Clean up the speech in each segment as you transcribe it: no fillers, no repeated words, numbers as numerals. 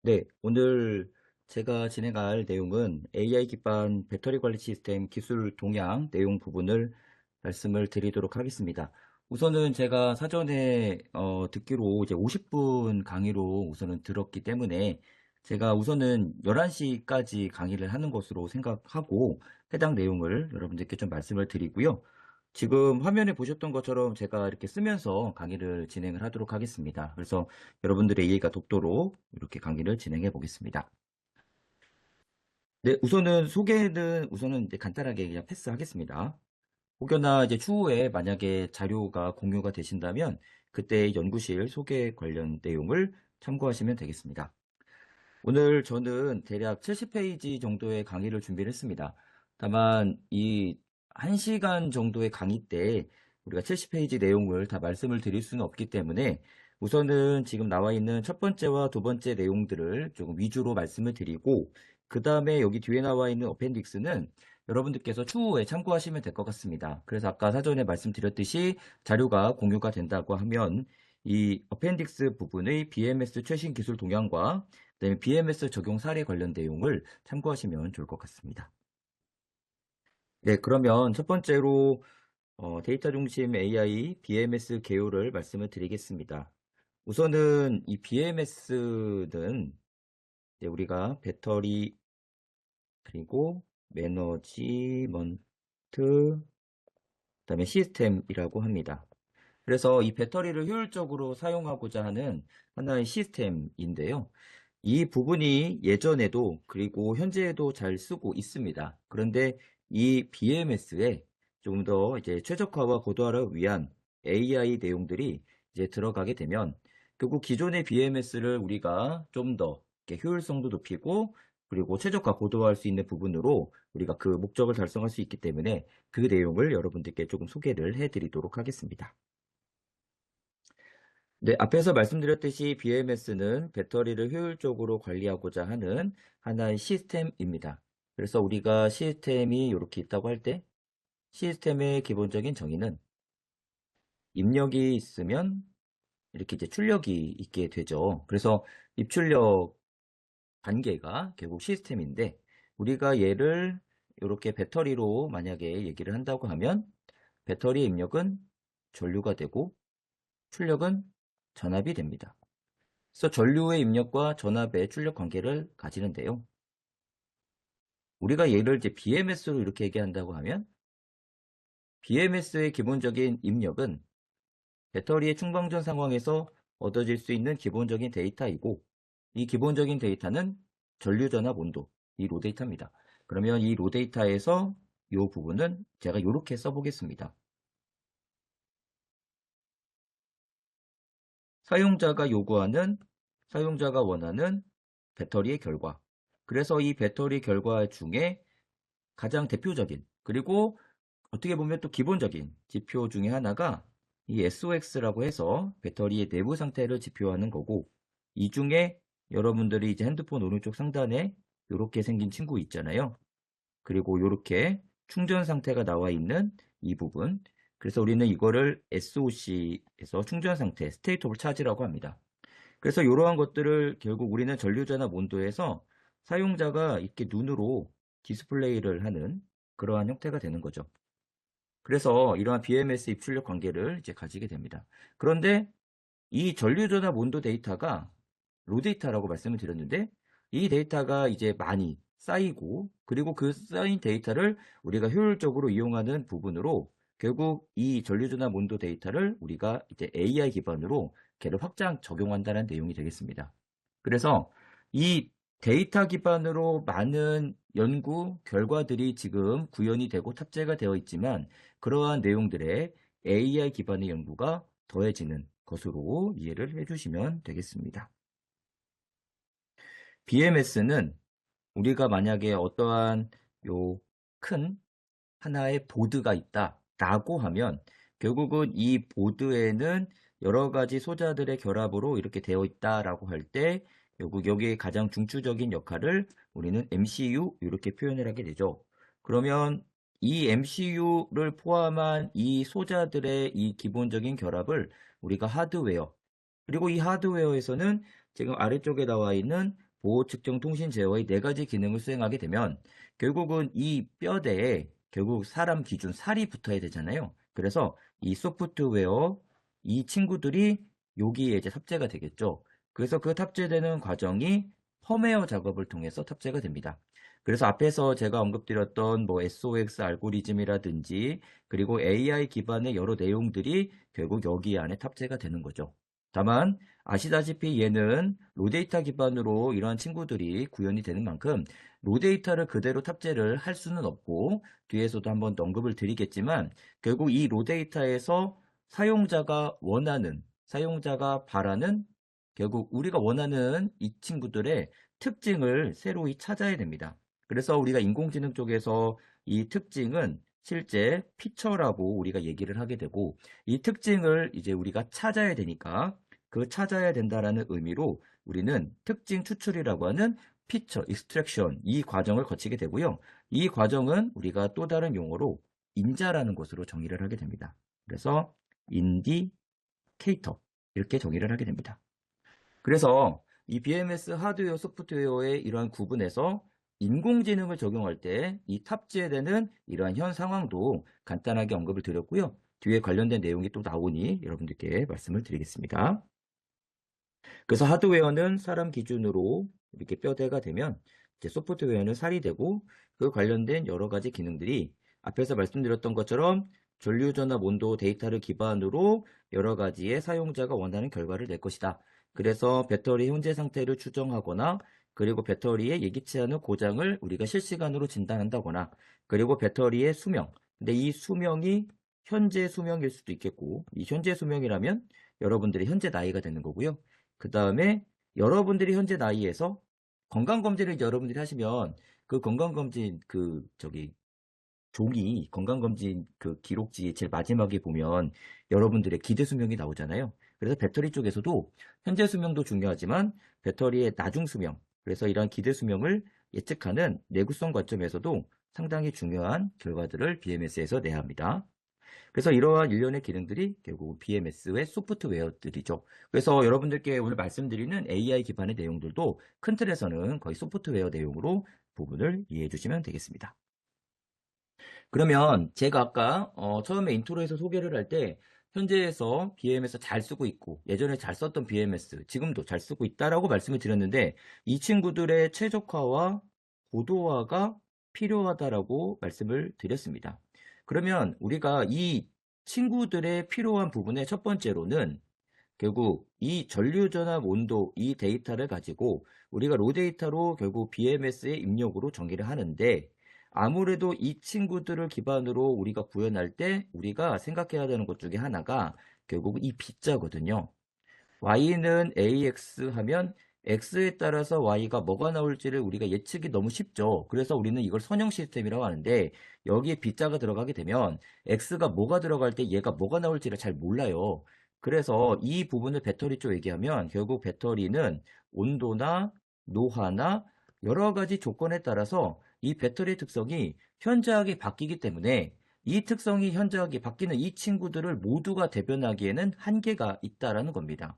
네, 오늘 제가 진행할 내용은 AI 기반 배터리 관리 시스템 기술 동향 내용 부분을 말씀을 드리도록 하겠습니다. 우선은 제가 사전에 듣기로 이제 50분 강의로 우선은 들었기 때문에 제가 우선은 11시까지 강의를 하는 것으로 생각하고 해당 내용을 여러분들께 좀 말씀을 드리고요. 지금 화면에 보셨던 것처럼 제가 이렇게 쓰면서 강의를 진행을 하도록 하겠습니다. 그래서 여러분들의 이해가 돕도록 이렇게 강의를 진행해 보겠습니다. 네, 우선은 이제 간단하게 그냥 패스하겠습니다. 혹여나 이제 추후에 만약에 자료가 공유가 되신다면 그때 연구실 소개 관련 내용을 참고하시면 되겠습니다. 오늘 저는 대략 70페이지 정도의 강의를 준비를 했습니다. 다만 이 1시간 정도의 강의 때 우리가 70페이지 내용을 다 말씀을 드릴 수는 없기 때문에 우선은 지금 나와 있는 첫 번째와 두 번째 내용들을 조금 위주로 말씀을 드리고 그 다음에 여기 뒤에 나와 있는 어펜딕스는 여러분들께서 추후에 참고하시면 될 것 같습니다. 그래서 아까 사전에 말씀드렸듯이 자료가 공유가 된다고 하면 이 어펜딕스 부분의 BMS 최신 기술 동향과 그다음에 BMS 적용 사례 관련 내용을 참고하시면 좋을 것 같습니다. 네, 그러면 첫 번째로 데이터 중심 AI BMS 개요를 말씀을 드리겠습니다. 우선은 이 BMS는 우리가 배터리 그리고 매너지먼트 그다음에 시스템이라고 합니다. 그래서 이 배터리를 효율적으로 사용하고자 하는 하나의 시스템인데요. 이 부분이 예전에도 그리고 현재에도 잘 쓰고 있습니다. 그런데 이 BMS에 좀 더 이제 최적화와 고도화를 위한 AI 내용들이 이제 들어가게 되면 결국 기존의 BMS를 우리가 좀 더 효율성도 높이고 그리고 최적화 고도화할 수 있는 부분으로 우리가 그 목적을 달성할 수 있기 때문에 그 내용을 여러분들께 조금 소개를 해드리도록 하겠습니다. 네, 앞에서 말씀드렸듯이 BMS는 배터리를 효율적으로 관리하고자 하는 하나의 시스템입니다. 그래서 우리가 시스템이 이렇게 있다고 할 때 시스템의 기본적인 정의는 입력이 있으면 이렇게 이제 출력이 있게 되죠. 그래서 입출력 관계가 결국 시스템인데 우리가 얘를 이렇게 배터리로 만약에 얘기를 한다고 하면 배터리의 입력은 전류가 되고 출력은 전압이 됩니다. 그래서 전류의 입력과 전압의 출력 관계를 가지는데요. 우리가 얘를 이제 BMS로 이렇게 얘기한다고 하면 BMS의 기본적인 입력은 배터리의 충방전 상황에서 얻어질 수 있는 기본적인 데이터이고 이 기본적인 데이터는 전류 전압 온도, 이 로 데이터입니다. 그러면 이 로 데이터에서 이 부분은 제가 이렇게 써보겠습니다. 사용자가 원하는 배터리의 결과. 그래서 이 배터리 결과 중에 가장 대표적인 그리고 어떻게 보면 또 기본적인 지표 중에 하나가 이 SOX라고 해서 배터리의 내부 상태를 지표하는 거고 이 중에 여러분들이 이제 핸드폰 오른쪽 상단에 이렇게 생긴 친구 있잖아요. 그리고 이렇게 충전 상태가 나와 있는 이 부분. 그래서 우리는 이거를 SOC에서 충전 상태, 스테이트 오브 차지라고 합니다. 그래서 이러한 것들을 결국 우리는 전류전압 온도에서 사용자가 이렇게 눈으로 디스플레이를 하는 그러한 형태가 되는 거죠. 그래서 이러한 BMS 입출력 관계를 이제 가지게 됩니다. 그런데 이 전류전압 온도 데이터가 로 데이터라고 말씀을 드렸는데 이 데이터가 이제 많이 쌓이고 그리고 그 쌓인 데이터를 우리가 효율적으로 이용하는 부분으로 결국 이 전류전압 온도 데이터를 우리가 이제 AI 기반으로 걔를 확장 적용한다는 내용이 되겠습니다. 그래서 이 데이터 기반으로 많은 연구 결과들이 지금 구현이 되고 탑재가 되어 있지만 그러한 내용들의 AI 기반의 연구가 더해지는 것으로 이해를 해주시면 되겠습니다. BMS는 우리가 만약에 어떠한 요 큰 하나의 보드가 있다라고 하면 결국은 이 보드에는 여러 가지 소자들의 결합으로 이렇게 되어 있다라고 할 때 결국 여기에 가장 중추적인 역할을 우리는 MCU 이렇게 표현을 하게 되죠. 그러면 이 MCU를 포함한 이 소자들의 이 기본적인 결합을 우리가 하드웨어 그리고 이 하드웨어에서는 지금 아래쪽에 나와 있는 보호 측정 통신 제어의 네 가지 기능을 수행하게 되면 결국은 이 뼈대에 결국 사람 기준 살이 붙어야 되잖아요. 그래서 이 소프트웨어 이 친구들이 여기에 이제 탑재가 되겠죠. 그래서 그 탑재되는 과정이 펌웨어 작업을 통해서 탑재가 됩니다. 그래서 앞에서 제가 언급드렸던 뭐 SOX 알고리즘이라든지 그리고 AI 기반의 여러 내용들이 결국 여기 안에 탑재가 되는 거죠. 다만 아시다시피 얘는 로데이터 기반으로 이러한 친구들이 구현이 되는 만큼 로데이터를 그대로 탑재를 할 수는 없고 뒤에서도 한번 언급을 드리겠지만 결국 이 로데이터에서 사용자가 원하는, 사용자가 바라는 결국 우리가 원하는 이 친구들의 특징을 새로이 찾아야 됩니다. 그래서 우리가 인공지능 쪽에서 이 특징은 실제 피처라고 우리가 얘기를 하게 되고 이 특징을 이제 우리가 찾아야 되니까 그 찾아야 된다라는 의미로 우리는 특징 추출이라고 하는 피처, 익스트랙션 이 과정을 거치게 되고요. 이 과정은 우리가 또 다른 용어로 인자라는 것으로 정의를 하게 됩니다. 그래서 인디케이터 이렇게 정의를 하게 됩니다. 그래서 이 BMS 하드웨어, 소프트웨어의 이러한 구분에서 인공지능을 적용할 때 이 탑재되는 이러한 현 상황도 간단하게 언급을 드렸고요. 뒤에 관련된 내용이 또 나오니 여러분들께 말씀을 드리겠습니다. 그래서 하드웨어는 사람 기준으로 이렇게 뼈대가 되면 이제 소프트웨어는 살이 되고 그 관련된 여러 가지 기능들이 앞에서 말씀드렸던 것처럼 전류전압 온도 데이터를 기반으로 여러 가지의 사용자가 원하는 결과를 낼 것이다. 그래서 배터리 현재 상태를 추정하거나 그리고 배터리에 예기치 않은 고장을 우리가 실시간으로 진단한다거나 그리고 배터리의 수명. 근데 이 수명이 현재 수명일 수도 있겠고 이 현재 수명이라면 여러분들의 현재 나이가 되는 거고요. 그 다음에 여러분들이 현재 나이에서 건강검진을 여러분들이 하시면 그 건강검진 종이 건강검진 그 기록지 제일 마지막에 보면 여러분들의 기대 수명이 나오잖아요. 그래서 배터리 쪽에서도 현재 수명도 중요하지만 배터리의 나중 수명, 그래서 이러한 기대 수명을 예측하는 내구성 관점에서도 상당히 중요한 결과들을 BMS에서 내야 합니다. 그래서 이러한 일련의 기능들이 결국 BMS의 소프트웨어들이죠. 그래서 여러분들께 오늘 말씀드리는 AI 기반의 내용들도 큰 틀에서는 거의 소프트웨어 내용으로 부분을 이해해 주시면 되겠습니다. 그러면 제가 아까 처음에 인트로에서 소개를 할 때 현재에서 BMS 잘 쓰고 있고 예전에 잘 썼던 BMS 지금도 잘 쓰고 있다라고 말씀을 드렸는데 이 친구들의 최적화와 고도화가 필요하다라고 말씀을 드렸습니다. 그러면 우리가 이 친구들의 필요한 부분의 첫 번째로는 결국 이 전류전압 온도 이 데이터를 가지고 우리가 로 데이터로 결국 BMS의 입력으로 정의를 하는데 아무래도 이 친구들을 기반으로 우리가 구현할 때 우리가 생각해야 되는 것 중에 하나가 결국 이 B자거든요. Y는 AX 하면 X에 따라서 Y가 뭐가 나올지를 우리가 예측이 너무 쉽죠. 그래서 우리는 이걸 선형 시스템이라고 하는데 여기에 B자가 들어가게 되면 X가 뭐가 들어갈 때 얘가 뭐가 나올지를 잘 몰라요. 그래서 이 부분을 배터리 쪽 얘기하면 결국 배터리는 온도나 노화나 여러 가지 조건에 따라서 이 배터리의 특성이 현저하게 바뀌기 때문에 이 특성이 현저하게 바뀌는 이 친구들을 모두가 대변하기에는 한계가 있다라는 겁니다.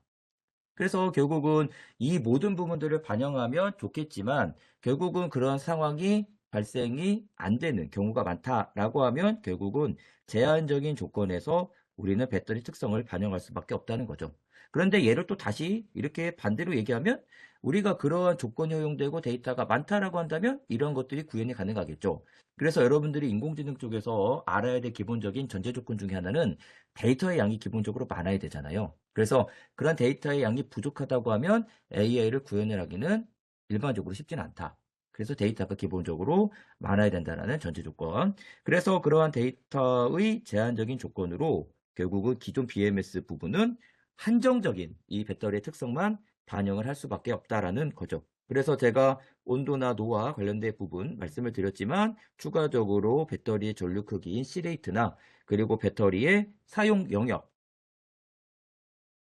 그래서 결국은 이 모든 부분들을 반영하면 좋겠지만 결국은 그런 상황이 발생이 안 되는 경우가 많다라고 하면 결국은 제한적인 조건에서 우리는 배터리 특성을 반영할 수밖에 없다는 거죠. 그런데 얘를 또 다시 이렇게 반대로 얘기하면 우리가 그러한 조건이 허용되고 데이터가 많다라고 한다면 이런 것들이 구현이 가능하겠죠. 그래서 여러분들이 인공지능 쪽에서 알아야 될 기본적인 전제 조건 중에 하나는 데이터의 양이 기본적으로 많아야 되잖아요. 그래서 그런 데이터의 양이 부족하다고 하면 AI를 구현을 하기는 일반적으로 쉽지는 않다. 그래서 데이터가 기본적으로 많아야 된다는 전제 조건. 그래서 그러한 데이터의 제한적인 조건으로 결국은 기존 BMS 부분은 한정적인 이 배터리의 특성만 반영을 할 수밖에 없다라는 거죠. 그래서 제가 온도나 노화 관련된 부분 말씀을 드렸지만 추가적으로 배터리의 전류 크기인 C레이트나 그리고 배터리의 사용 영역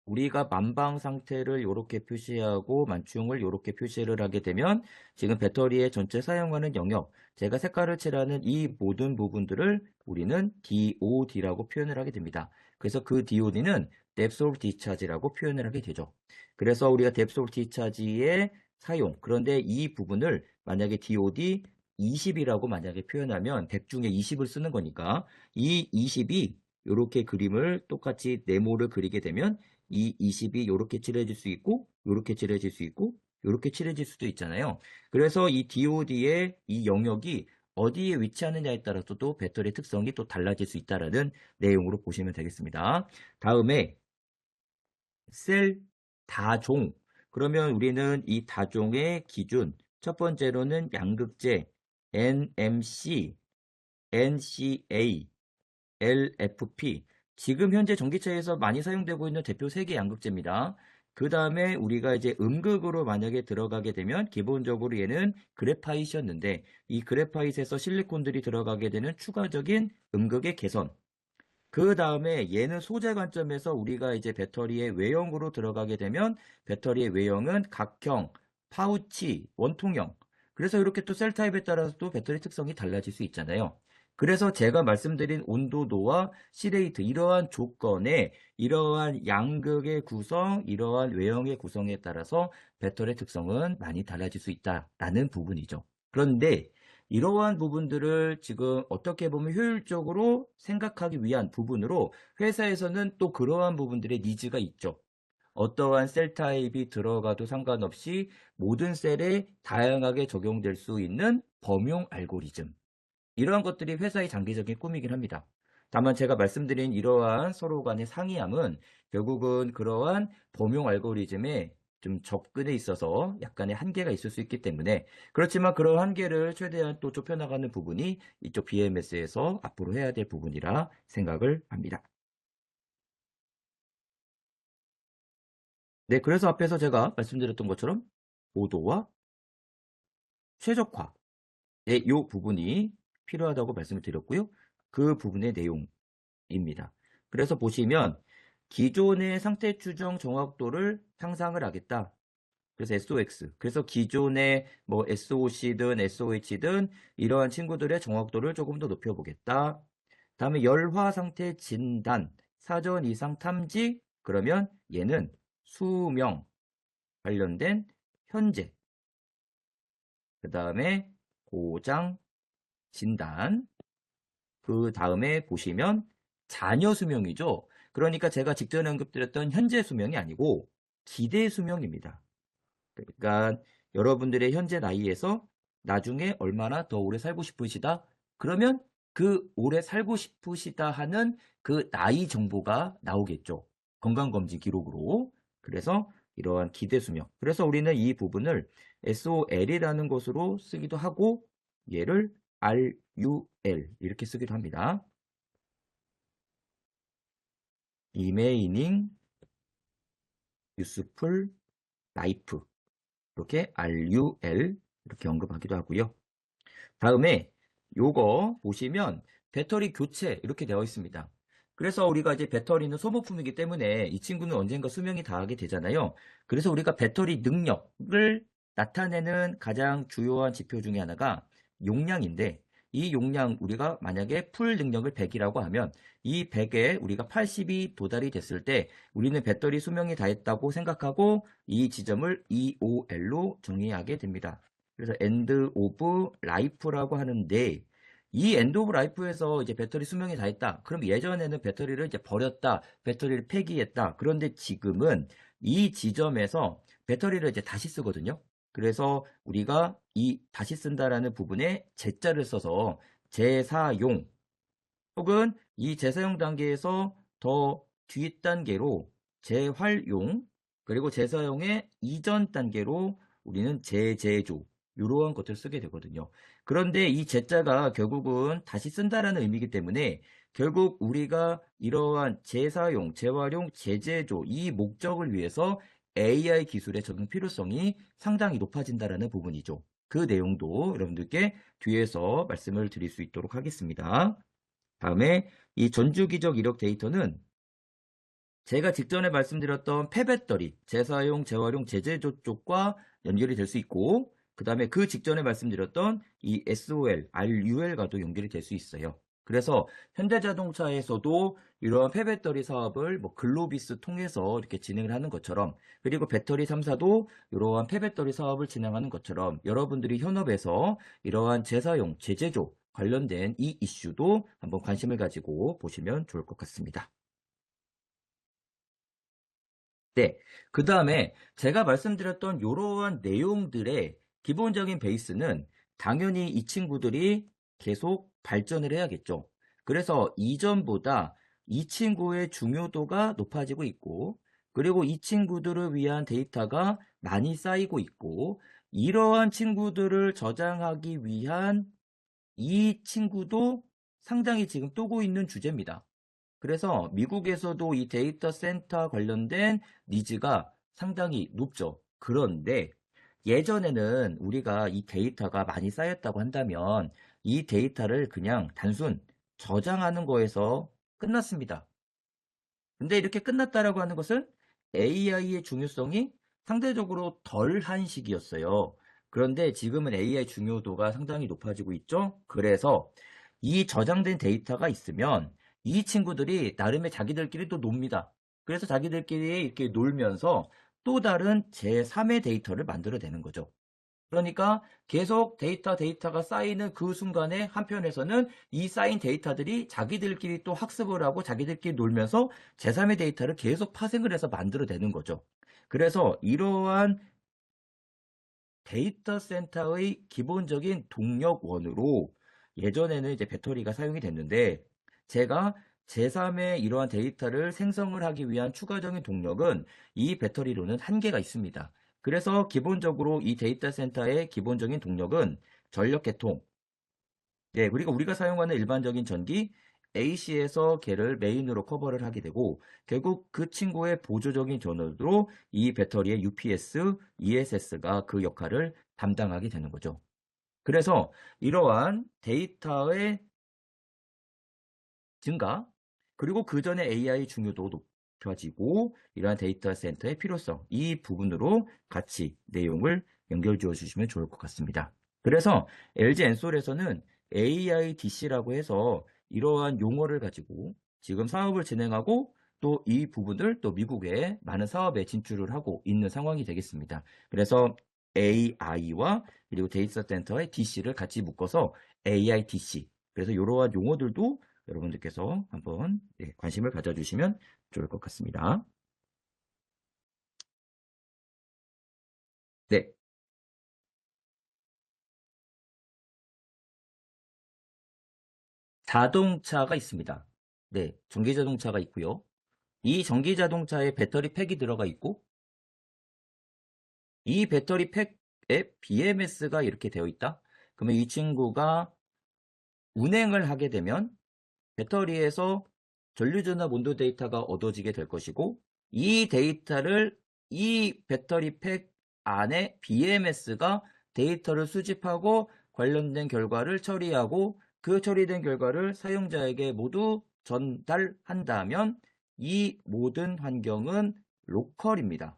우리가 만방 상태를 이렇게 표시하고 만충을 이렇게 표시를 하게 되면 지금 배터리의 전체 사용하는 영역, 제가 색깔을 칠하는 이 모든 부분들을 우리는 DOD라고 표현을 하게 됩니다. 그래서 그 DOD는 Depth of Discharge라고 표현을 하게 되죠. 그래서 우리가 Depth of Discharge의 사용. 그런데 이 부분을 만약에 DOD 20이라고 만약에 표현하면 100 중에 20을 쓰는 거니까 이 20이 요렇게 그림을 똑같이 네모를 그리게 되면 이 20이 요렇게 칠해질 수 있고 요렇게 칠해질 수 있고 요렇게 칠해질 수도 있잖아요. 그래서 이 DOD의 이 영역이 어디에 위치하느냐에 따라서도 배터리 특성이 또 달라질 수 있다는 내용으로 보시면 되겠습니다. 다음에 셀 다종. 그러면 우리는 이 다종의 기준, 첫 번째로는 양극재 NMC, NCA, LFP. 지금 현재 전기차에서 많이 사용되고 있는 대표 3개 양극재입니다. 그 다음에 우리가 이제 음극으로 만약에 들어가게 되면 기본적으로 얘는 그래파이트였는데 이 그래파이트에서 실리콘들이 들어가게 되는 추가적인 음극의 개선. 그 다음에 얘는 소재 관점에서 우리가 이제 배터리의 외형으로 들어가게 되면 배터리의 외형은 각형, 파우치, 원통형. 그래서 이렇게 또 셀 타입에 따라서 또 배터리 특성이 달라질 수 있잖아요. 그래서 제가 말씀드린 온도도와 C레이트 이러한 조건에 이러한 양극의 구성, 이러한 외형의 구성에 따라서 배터리의 특성은 많이 달라질 수 있다라는 부분이죠. 그런데 이러한 부분들을 지금 어떻게 보면 효율적으로 생각하기 위한 부분으로 회사에서는 또 그러한 부분들의 니즈가 있죠. 어떠한 셀 타입이 들어가도 상관없이 모든 셀에 다양하게 적용될 수 있는 범용 알고리즘. 이러한 것들이 회사의 장기적인 꿈이긴 합니다. 다만 제가 말씀드린 이러한 서로 간의 상이함은 결국은 그러한 범용 알고리즘에 좀 접근에 있어서 약간의 한계가 있을 수 있기 때문에 그렇지만 그런 한계를 최대한 또 좁혀나가는 부분이 이쪽 BMS에서 앞으로 해야 될 부분이라 생각을 합니다. 네, 그래서 앞에서 제가 말씀드렸던 것처럼 고도와 최적화의 이 부분이 필요하다고 말씀을 드렸고요. 그 부분의 내용입니다. 그래서 보시면 기존의 상태 추정 정확도를 향상을 하겠다. 그래서 SOX. 그래서 기존의 뭐 SOC든 SOH든 이러한 친구들의 정확도를 조금 더 높여보겠다. 다음에 열화 상태 진단, 사전 이상 탐지. 그러면 얘는 수명 관련된 현재. 그 다음에 고장 진단. 그 다음에 보시면 잔여 수명이죠. 그러니까 제가 직전에 언급드렸던 현재 수명이 아니고 기대 수명입니다. 그러니까 여러분들의 현재 나이에서 나중에 얼마나 더 오래 살고 싶으시다? 그러면 그 오래 살고 싶으시다 하는 그 나이 정보가 나오겠죠. 건강검진 기록으로. 그래서 이러한 기대 수명. 그래서 우리는 이 부분을 SOL이라는 것으로 쓰기도 하고 얘를 RUL 이렇게 쓰기도 합니다. Remaining Useful Life 이렇게 RUL 이렇게 언급하기도 하고요. 다음에 요거 보시면 배터리 교체 이렇게 되어 있습니다. 그래서 우리가 이제 배터리는 소모품이기 때문에 이 친구는 언젠가 수명이 다하게 되잖아요. 그래서 우리가 배터리 능력을 나타내는 가장 주요한 지표 중에 하나가 용량인데 이 용량 우리가 만약에 풀 능력을 100이라고 하면 이 100에 우리가 80이 도달이 됐을 때 우리는 배터리 수명이 다했다고 생각하고 이 지점을 EOL로 정의하게 됩니다. 그래서 end of life라고 하는데 이 end of life에서 이제 배터리 수명이 다 했다. 그럼 예전에는 배터리를 이제 버렸다. 배터리를 폐기했다. 그런데 지금은 이 지점에서 배터리를 이제 다시 쓰거든요. 그래서 우리가 이 다시 쓴다라는 부분에 재자를 써서 재사용 혹은 이 재사용 단계에서 더 뒷단계로 재활용 그리고 재사용의 이전 단계로 우리는 재제조 이러한 것들을 쓰게 되거든요. 그런데 이 재자가 결국은 다시 쓴다라는 의미이기 때문에 결국 우리가 이러한 재사용, 재활용, 재제조 이 목적을 위해서 AI 기술의 적용 필요성이 상당히 높아진다라는 부분이죠. 그 내용도 여러분들께 뒤에서 말씀을 드릴 수 있도록 하겠습니다. 다음에 이 전주기적 이력 데이터는 제가 직전에 말씀드렸던 폐배터리, 재사용, 재활용, 재제조 쪽과 연결이 될 수 있고 그 다음에 그 직전에 말씀드렸던 이 SOL, RUL과도 연결이 될 수 있어요. 그래서 현대자동차에서도 이러한 폐배터리 사업을 뭐 글로비스 통해서 이렇게 진행을 하는 것처럼, 그리고 배터리 3사도 이러한 폐배터리 사업을 진행하는 것처럼 여러분들이 현업에서 이러한 재사용, 재제조 관련된 이 이슈도 한번 관심을 가지고 보시면 좋을 것 같습니다. 네. 그 다음에 제가 말씀드렸던 이러한 내용들의 기본적인 베이스는 당연히 이 친구들이 계속 발전을 해야겠죠. 그래서 이전보다 이 친구의 중요도가 높아지고 있고, 그리고 이 친구들을 위한 데이터가 많이 쌓이고 있고, 이러한 친구들을 저장하기 위한 이 친구도 상당히 지금 뜨고 있는 주제입니다. 그래서 미국에서도 이 데이터 센터 관련된 니즈가 상당히 높죠. 그런데 예전에는 우리가 이 데이터가 많이 쌓였다고 한다면 이 데이터를 그냥 단순 저장하는 거에서 끝났습니다. 근데 이렇게 끝났다라고 하는 것은 AI의 중요성이 상대적으로 덜한 시기였어요. 그런데 지금은 AI 중요도가 상당히 높아지고 있죠. 그래서 이 저장된 데이터가 있으면 이 친구들이 나름의 자기들끼리 또 놉니다. 그래서 자기들끼리 이렇게 놀면서 또 다른 제3의 데이터를 만들어내는 거죠. 그러니까 계속 데이터가 쌓이는 그 순간에 한편에서는 이 쌓인 데이터들이 자기들끼리 또 학습을 하고 자기들끼리 놀면서 제3의 데이터를 계속 파생을 해서 만들어내는 거죠. 그래서 이러한 데이터 센터의 기본적인 동력원으로 예전에는 이제 배터리가 사용이 됐는데, 제가 제3의 이러한 데이터를 생성을 하기 위한 추가적인 동력은 이 배터리로는 한계가 있습니다. 그래서 기본적으로 이 데이터 센터의 기본적인 동력은 전력 계통, 네, 그리고 우리가 사용하는 일반적인 전기 AC에서 걔를 메인으로 커버를 하게 되고, 결국 그 친구의 보조적인 전원으로 이 배터리의 UPS, ESS가 그 역할을 담당하게 되는 거죠. 그래서 이러한 데이터의 증가, 그리고 그 전에 AI 중요도 높아지고, 이러한 데이터 센터의 필요성, 이 부분으로 같이 내용을 연결 지어 주시면 좋을 것 같습니다. 그래서 LG 엔솔에서는 AIDC라고 해서 이러한 용어를 가지고 지금 사업을 진행하고, 또 이 부분을 또 미국의 많은 사업에 진출을 하고 있는 상황이 되겠습니다. 그래서 AI와 그리고 데이터 센터의 DC를 같이 묶어서 AIDC. 그래서 이러한 용어들도 여러분들께서 한번 관심을 가져주시면 좋을 것 같습니다. 네, 자동차가 있습니다. 네, 전기 자동차가 있고요. 이 전기 자동차에 배터리 팩이 들어가 있고, 이 배터리 팩에 BMS가 이렇게 되어 있다. 그러면 이 친구가 운행을 하게 되면 배터리에서 전류전압 온도 데이터가 얻어지게 될 것이고, 이 데이터를 이 배터리 팩 안에 BMS가 데이터를 수집하고 관련된 결과를 처리하고, 그 처리된 결과를 사용자에게 모두 전달한다면 이 모든 환경은 로컬입니다.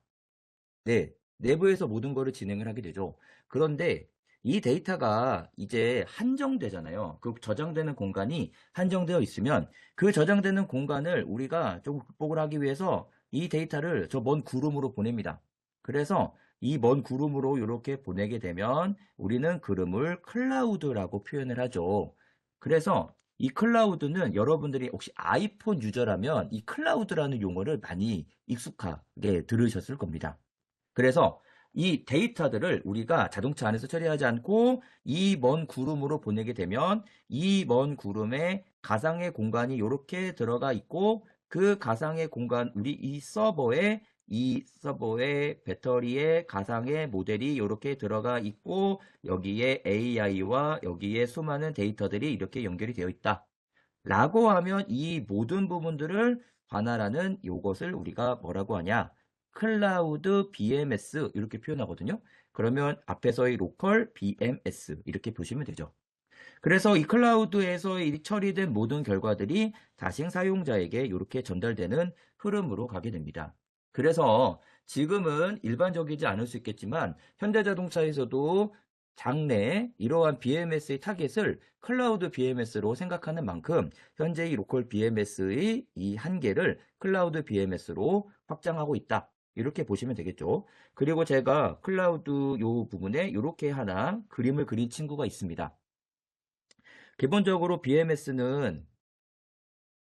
네, 내부에서 모든 거를 진행을 하게 되죠. 그런데 이 데이터가 이제 한정되잖아요. 그 저장되는 공간이 한정되어 있으면 그 저장되는 공간을 우리가 조금 극복을 하기 위해서 이 데이터를 저 먼 구름으로 보냅니다. 그래서 이 먼 구름으로 이렇게 보내게 되면 우리는 그름을 클라우드라고 표현을 하죠. 그래서 이 클라우드는 여러분들이 혹시 아이폰 유저라면 이 클라우드라는 용어를 많이 익숙하게 들으셨을 겁니다. 그래서 이 데이터들을 우리가 자동차 안에서 처리하지 않고 이 먼 구름으로 보내게 되면 이 먼 구름에 가상의 공간이 이렇게 들어가 있고, 그 가상의 공간, 우리 이 서버의 배터리에 가상의 모델이 이렇게 들어가 있고, 여기에 AI와 여기에 수많은 데이터들이 이렇게 연결이 되어 있다. 라고 하면 이 모든 부분들을 관할하는 이것을 우리가 뭐라고 하냐? 클라우드 BMS 이렇게 표현하거든요. 그러면 앞에서의 로컬 BMS 이렇게 보시면 되죠. 그래서 이 클라우드에서 이 처리된 모든 결과들이 다시 사용자에게 이렇게 전달되는 흐름으로 가게 됩니다. 그래서 지금은 일반적이지 않을 수 있겠지만 현대자동차에서도 장내 이러한 BMS의 타겟을 클라우드 BMS로 생각하는 만큼 현재 이 로컬 BMS의 이 한계를 클라우드 BMS로 확장하고 있다. 이렇게 보시면 되겠죠. 그리고 제가 클라우드 요 부분에 이렇게 하나 그림을 그린 친구가 있습니다. 기본적으로 BMS는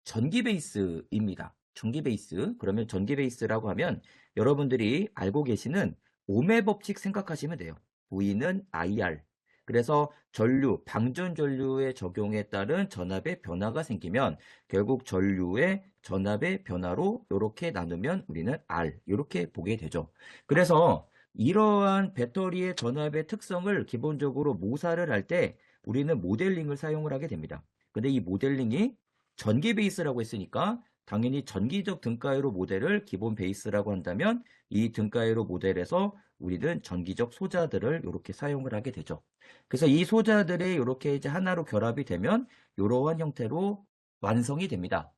전기 베이스입니다. 전기 베이스. 그러면 전기 베이스라고 하면 여러분들이 알고 계시는 ohm의 법칙 생각하시면 돼요. V는 IR. 그래서 전류, 방전 전류의 적용에 따른 전압의 변화가 생기면 결국 전류의 전압의 변화로 이렇게 나누면 우리는 R 이렇게 보게 되죠. 그래서 이러한 배터리의 전압의 특성을 기본적으로 모사를 할 때 우리는 모델링을 사용을 하게 됩니다. 근데 이 모델링이 전기 베이스라고 했으니까 당연히 전기적 등가이로 모델을 기본 베이스라고 한다면 이 등가이로 모델에서 우리는 전기적 소자들을 이렇게 사용을 하게 되죠. 그래서 이 소자들이 이렇게 이제 하나로 결합이 되면 이러한 형태로 완성이 됩니다.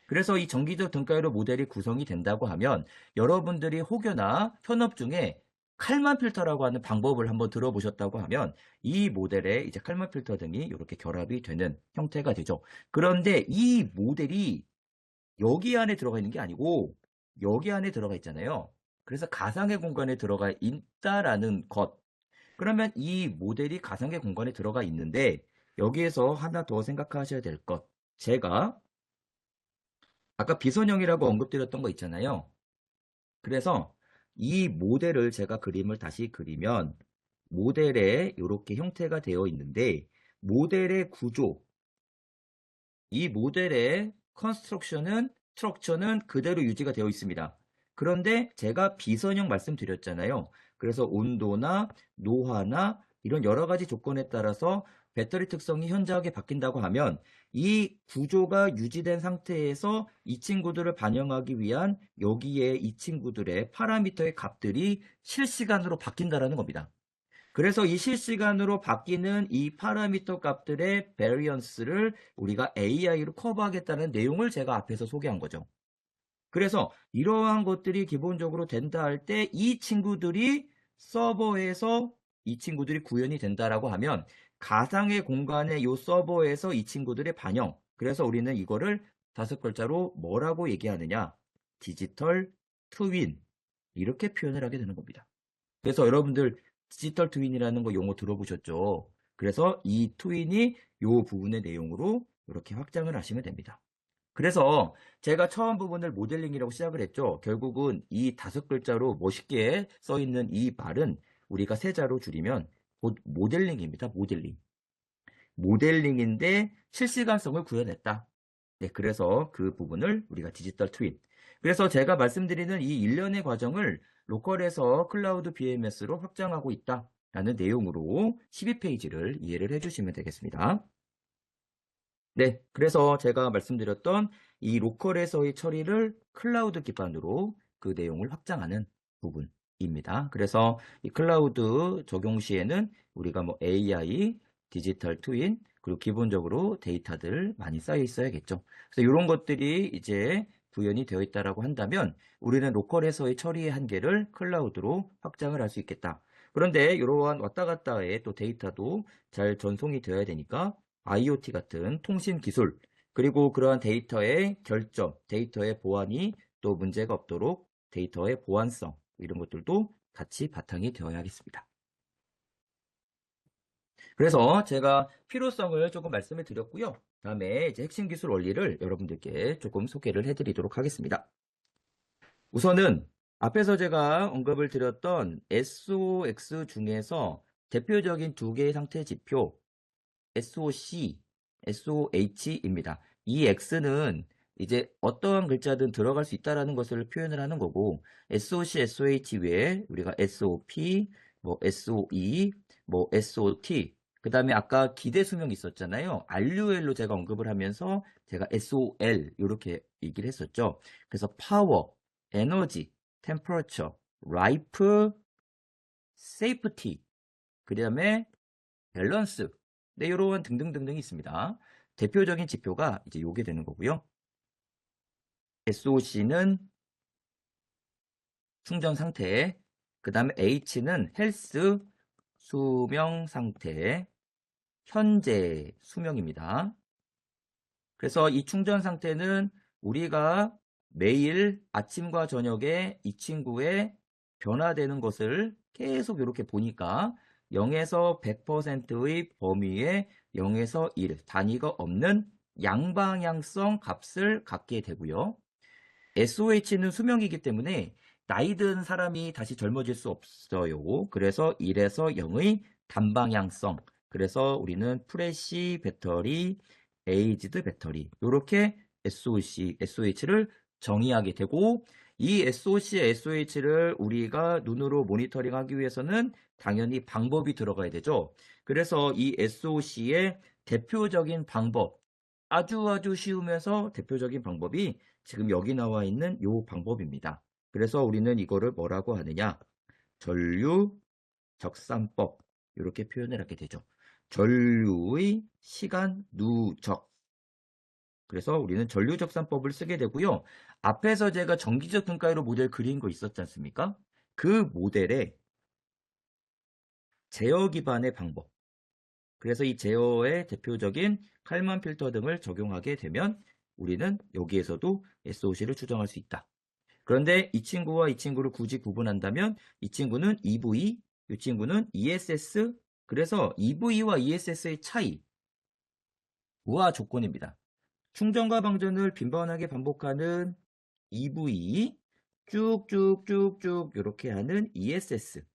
그래서 이 전기적 등가이로 모델이 구성이 된다고 하면 여러분들이 혹여나 현업 중에 칼만 필터라고 하는 방법을 한번 들어보셨다고 하면 이 모델에 이제 칼만 필터 등이 이렇게 결합이 되는 형태가 되죠. 그런데 이 모델이 여기 안에 들어가 있는 게 아니고 여기 안에 들어가 있잖아요. 그래서 가상의 공간에 들어가 있다라는 것. 그러면 이 모델이 가상의 공간에 들어가 있는데 여기에서 하나 더 생각하셔야 될 것. 제가 아까 비선형이라고 언급드렸던 거 있잖아요. 그래서 이 모델을 제가 그림을 다시 그리면 모델에 이렇게 형태가 되어 있는데 모델의 구조, 이 모델의 컨스트럭션은 스트럭처는 그대로 유지가 되어 있습니다. 그런데 제가 비선형 말씀드렸잖아요. 그래서 온도나 노화나 이런 여러 가지 조건에 따라서 배터리 특성이 현저하게 바뀐다고 하면 이 구조가 유지된 상태에서 이 친구들을 반영하기 위한 여기에 이 친구들의 파라미터의 값들이 실시간으로 바뀐다는 겁니다. 그래서 이 실시간으로 바뀌는 이 파라미터 값들의 베리언스를 우리가 AI로 커버하겠다는 내용을 제가 앞에서 소개한 거죠. 그래서 이러한 것들이 기본적으로 된다 할 때 이 친구들이 서버에서 이 친구들이 구현이 된다라고 하면 가상의 공간의 이 서버에서 이 친구들의 반영. 그래서 우리는 이거를 다섯 글자로 뭐라고 얘기하느냐? 디지털 트윈. 이렇게 표현을 하게 되는 겁니다. 그래서 여러분들 디지털 트윈이라는 거 용어 들어보셨죠? 그래서 이 트윈이 이 부분의 내용으로 이렇게 확장을 하시면 됩니다. 그래서 제가 처음 부분을 모델링이라고 시작을 했죠. 결국은 이 다섯 글자로 멋있게 써 있는 이 말은 우리가 세 자로 줄이면 곧 모델링입니다. 모델링. 모델링인데 실시간성을 구현했다. 네, 그래서 그 부분을 우리가 디지털 트윈. 그래서 제가 말씀드리는 이 일련의 과정을 로컬에서 클라우드 BMS로 확장하고 있다라는 내용으로 12페이지를 이해를 해주시면 되겠습니다. 네, 그래서 제가 말씀드렸던 이 로컬에서의 처리를 클라우드 기반으로 그 내용을 확장하는 부분입니다. 그래서 이 클라우드 적용 시에는 우리가 뭐 AI, 디지털 트윈, 그리고 기본적으로 데이터들 많이 쌓여 있어야겠죠. 그래서 이런 것들이 이제 구현이 되어 있다라고 한다면 우리는 로컬에서의 처리의 한계를 클라우드로 확장을 할 수 있겠다. 그런데 이러한 왔다 갔다의 또 데이터도 잘 전송이 되어야 되니까 IoT 같은 통신 기술, 그리고 그러한 데이터의 결점, 데이터의 보안이 또 문제가 없도록 데이터의 보안성, 이런 것들도 같이 바탕이 되어야겠습니다. 그래서 제가 필요성을 조금 말씀을 드렸고요. 다음에 이제 핵심 기술 원리를 여러분들께 조금 소개를 해드리도록 하겠습니다. 우선은 앞에서 제가 언급을 드렸던 SOX 중에서 대표적인 두 개의 상태 지표, SOC, SOH입니다. 이 X는 이제 어떠한 글자든 들어갈 수 있다라는 것을 표현을 하는 거고, SOC, SOH 외에 우리가 SOP, 뭐 SOE, 뭐 SOT, 그 다음에 아까 기대 수명이 있었잖아요. RUL로 제가 언급을 하면서 제가 SOL 이렇게 얘기를 했었죠. 그래서 파워, 에너지, 템퍼러처, 라이프, 세이프티, 그 다음에 밸런스, 네, 이런 등등등등이 있습니다. 대표적인 지표가 이제 요게 되는 거고요. SOC는 충전 상태, 그 다음에 H는 헬스, 수명 상태, 현재 수명입니다. 그래서 이 충전 상태는 우리가 매일 아침과 저녁에 이 친구의 변화되는 것을 계속 이렇게 보니까 0에서 100%의 범위에 0에서 1 단위가 없는 양방향성 값을 갖게 되고요. SOH는 수명이기 때문에 나이 든 사람이 다시 젊어질 수 없어요. 그래서 1에서 0의 단방향성. 그래서 우리는 프레시 배터리, 에이지드 배터리 이렇게 SOH를 정의하게 되고 이 SOC, SOH를 우리가 눈으로 모니터링하기 위해서는 당연히 방법이 들어가야 되죠. 그래서 이 SOC의 대표적인 방법, 아주 쉬우면서 대표적인 방법이 지금 여기 나와 있는 이 방법입니다. 그래서 우리는 이거를 뭐라고 하느냐? 전류 적산법 이렇게 표현을 하게 되죠. 전류의 시간 누적. 그래서 우리는 전류 적산법을 쓰게 되고요. 앞에서 제가 정기적 등가위로 모델 그린 거 있었지 않습니까? 그 모델에 제어 기반의 방법. 그래서 이 제어의 대표적인 칼만 필터 등을 적용하게 되면 우리는 여기에서도 SOC를 추정할 수 있다. 그런데 이 친구와 이 친구를 굳이 구분한다면 이 친구는 EV, 이 친구는 ESS, 그래서 EV와 ESS의 차이, 우화 조건입니다. 충전과 방전을 빈번하게 반복하는 EV, 쭉쭉쭉쭉 이렇게 하는 ESS.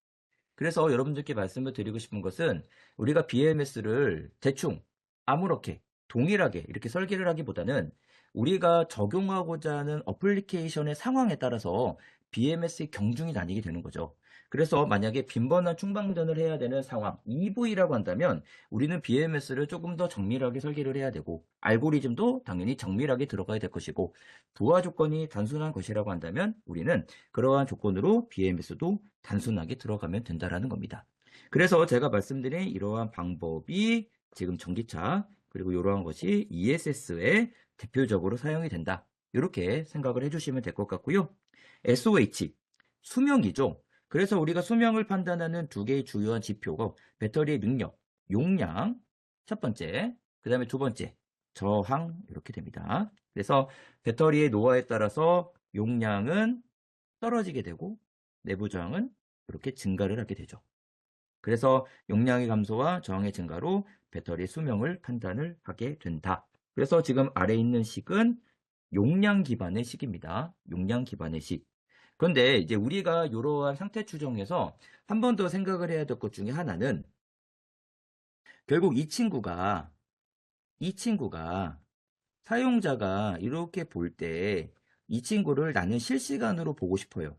그래서 여러분들께 말씀을 드리고 싶은 것은 우리가 BMS를 대충 아무렇게 동일하게 이렇게 설계를 하기보다는 우리가 적용하고자 하는 어플리케이션의 상황에 따라서 BMS의 경중이 나뉘게 되는 거죠. 그래서 만약에 빈번한 충방전을 해야 되는 상황, EV라고 한다면 우리는 BMS를 조금 더 정밀하게 설계를 해야 되고 알고리즘도 당연히 정밀하게 들어가야 될 것이고 부하 조건이 단순한 것이라고 한다면 우리는 그러한 조건으로 BMS도 단순하게 들어가면 된다라는 겁니다. 그래서 제가 말씀드린 이러한 방법이 지금 전기차 그리고 이러한 것이 ESS에 대표적으로 사용이 된다. 이렇게 생각을 해주시면 될 것 같고요. SOH, 수명이죠. 그래서 우리가 수명을 판단하는 두 개의 주요한 지표가 배터리의 능력, 용량, 첫 번째, 그 다음에 두 번째, 저항 이렇게 됩니다. 그래서 배터리의 노화에 따라서 용량은 떨어지게 되고 내부 저항은 이렇게 증가를 하게 되죠. 그래서 용량의 감소와 저항의 증가로 배터리 수명을 판단을 하게 된다. 그래서 지금 아래에 있는 식은 용량 기반의 식입니다. 용량 기반의 식. 그런데 이제 우리가 이러한 상태 추정에서 한 번 더 생각을 해야 될 것 중에 하나는 결국 이 친구가 사용자가 이렇게 볼 때 이 친구를 나는 실시간으로 보고 싶어요.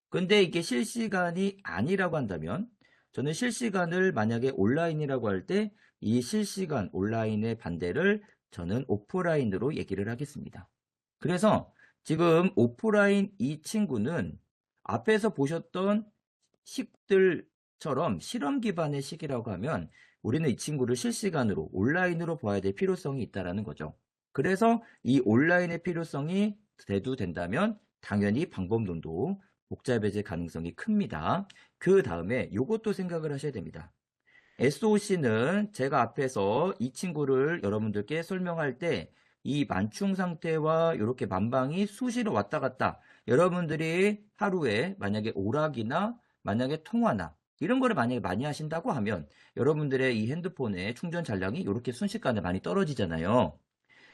근데 이게 실시간이 아니라고 한다면 저는 실시간을 만약에 온라인이라고 할 때 이 실시간 온라인의 반대를 저는 오프라인으로 얘기를 하겠습니다. 그래서 지금 오프라인 이 친구는 앞에서 보셨던 식들처럼 실험 기반의 식이라고 하면 우리는 이 친구를 실시간으로 온라인으로 봐야 될 필요성이 있다는 거죠. 그래서 이 온라인의 필요성이 대두된다면 당연히 방법론도 복잡해질 가능성이 큽니다. 그 다음에 이것도 생각을 하셔야 됩니다. SOC는 제가 앞에서 이 친구를 여러분들께 설명할 때 이 만충 상태와 이렇게 만방이 수시로 왔다 갔다 여러분들이 하루에 만약에 오락이나 만약에 통화나 이런 거를 만약에 많이 하신다고 하면 여러분들의 이 핸드폰의 충전 잔량이 이렇게 순식간에 많이 떨어지잖아요.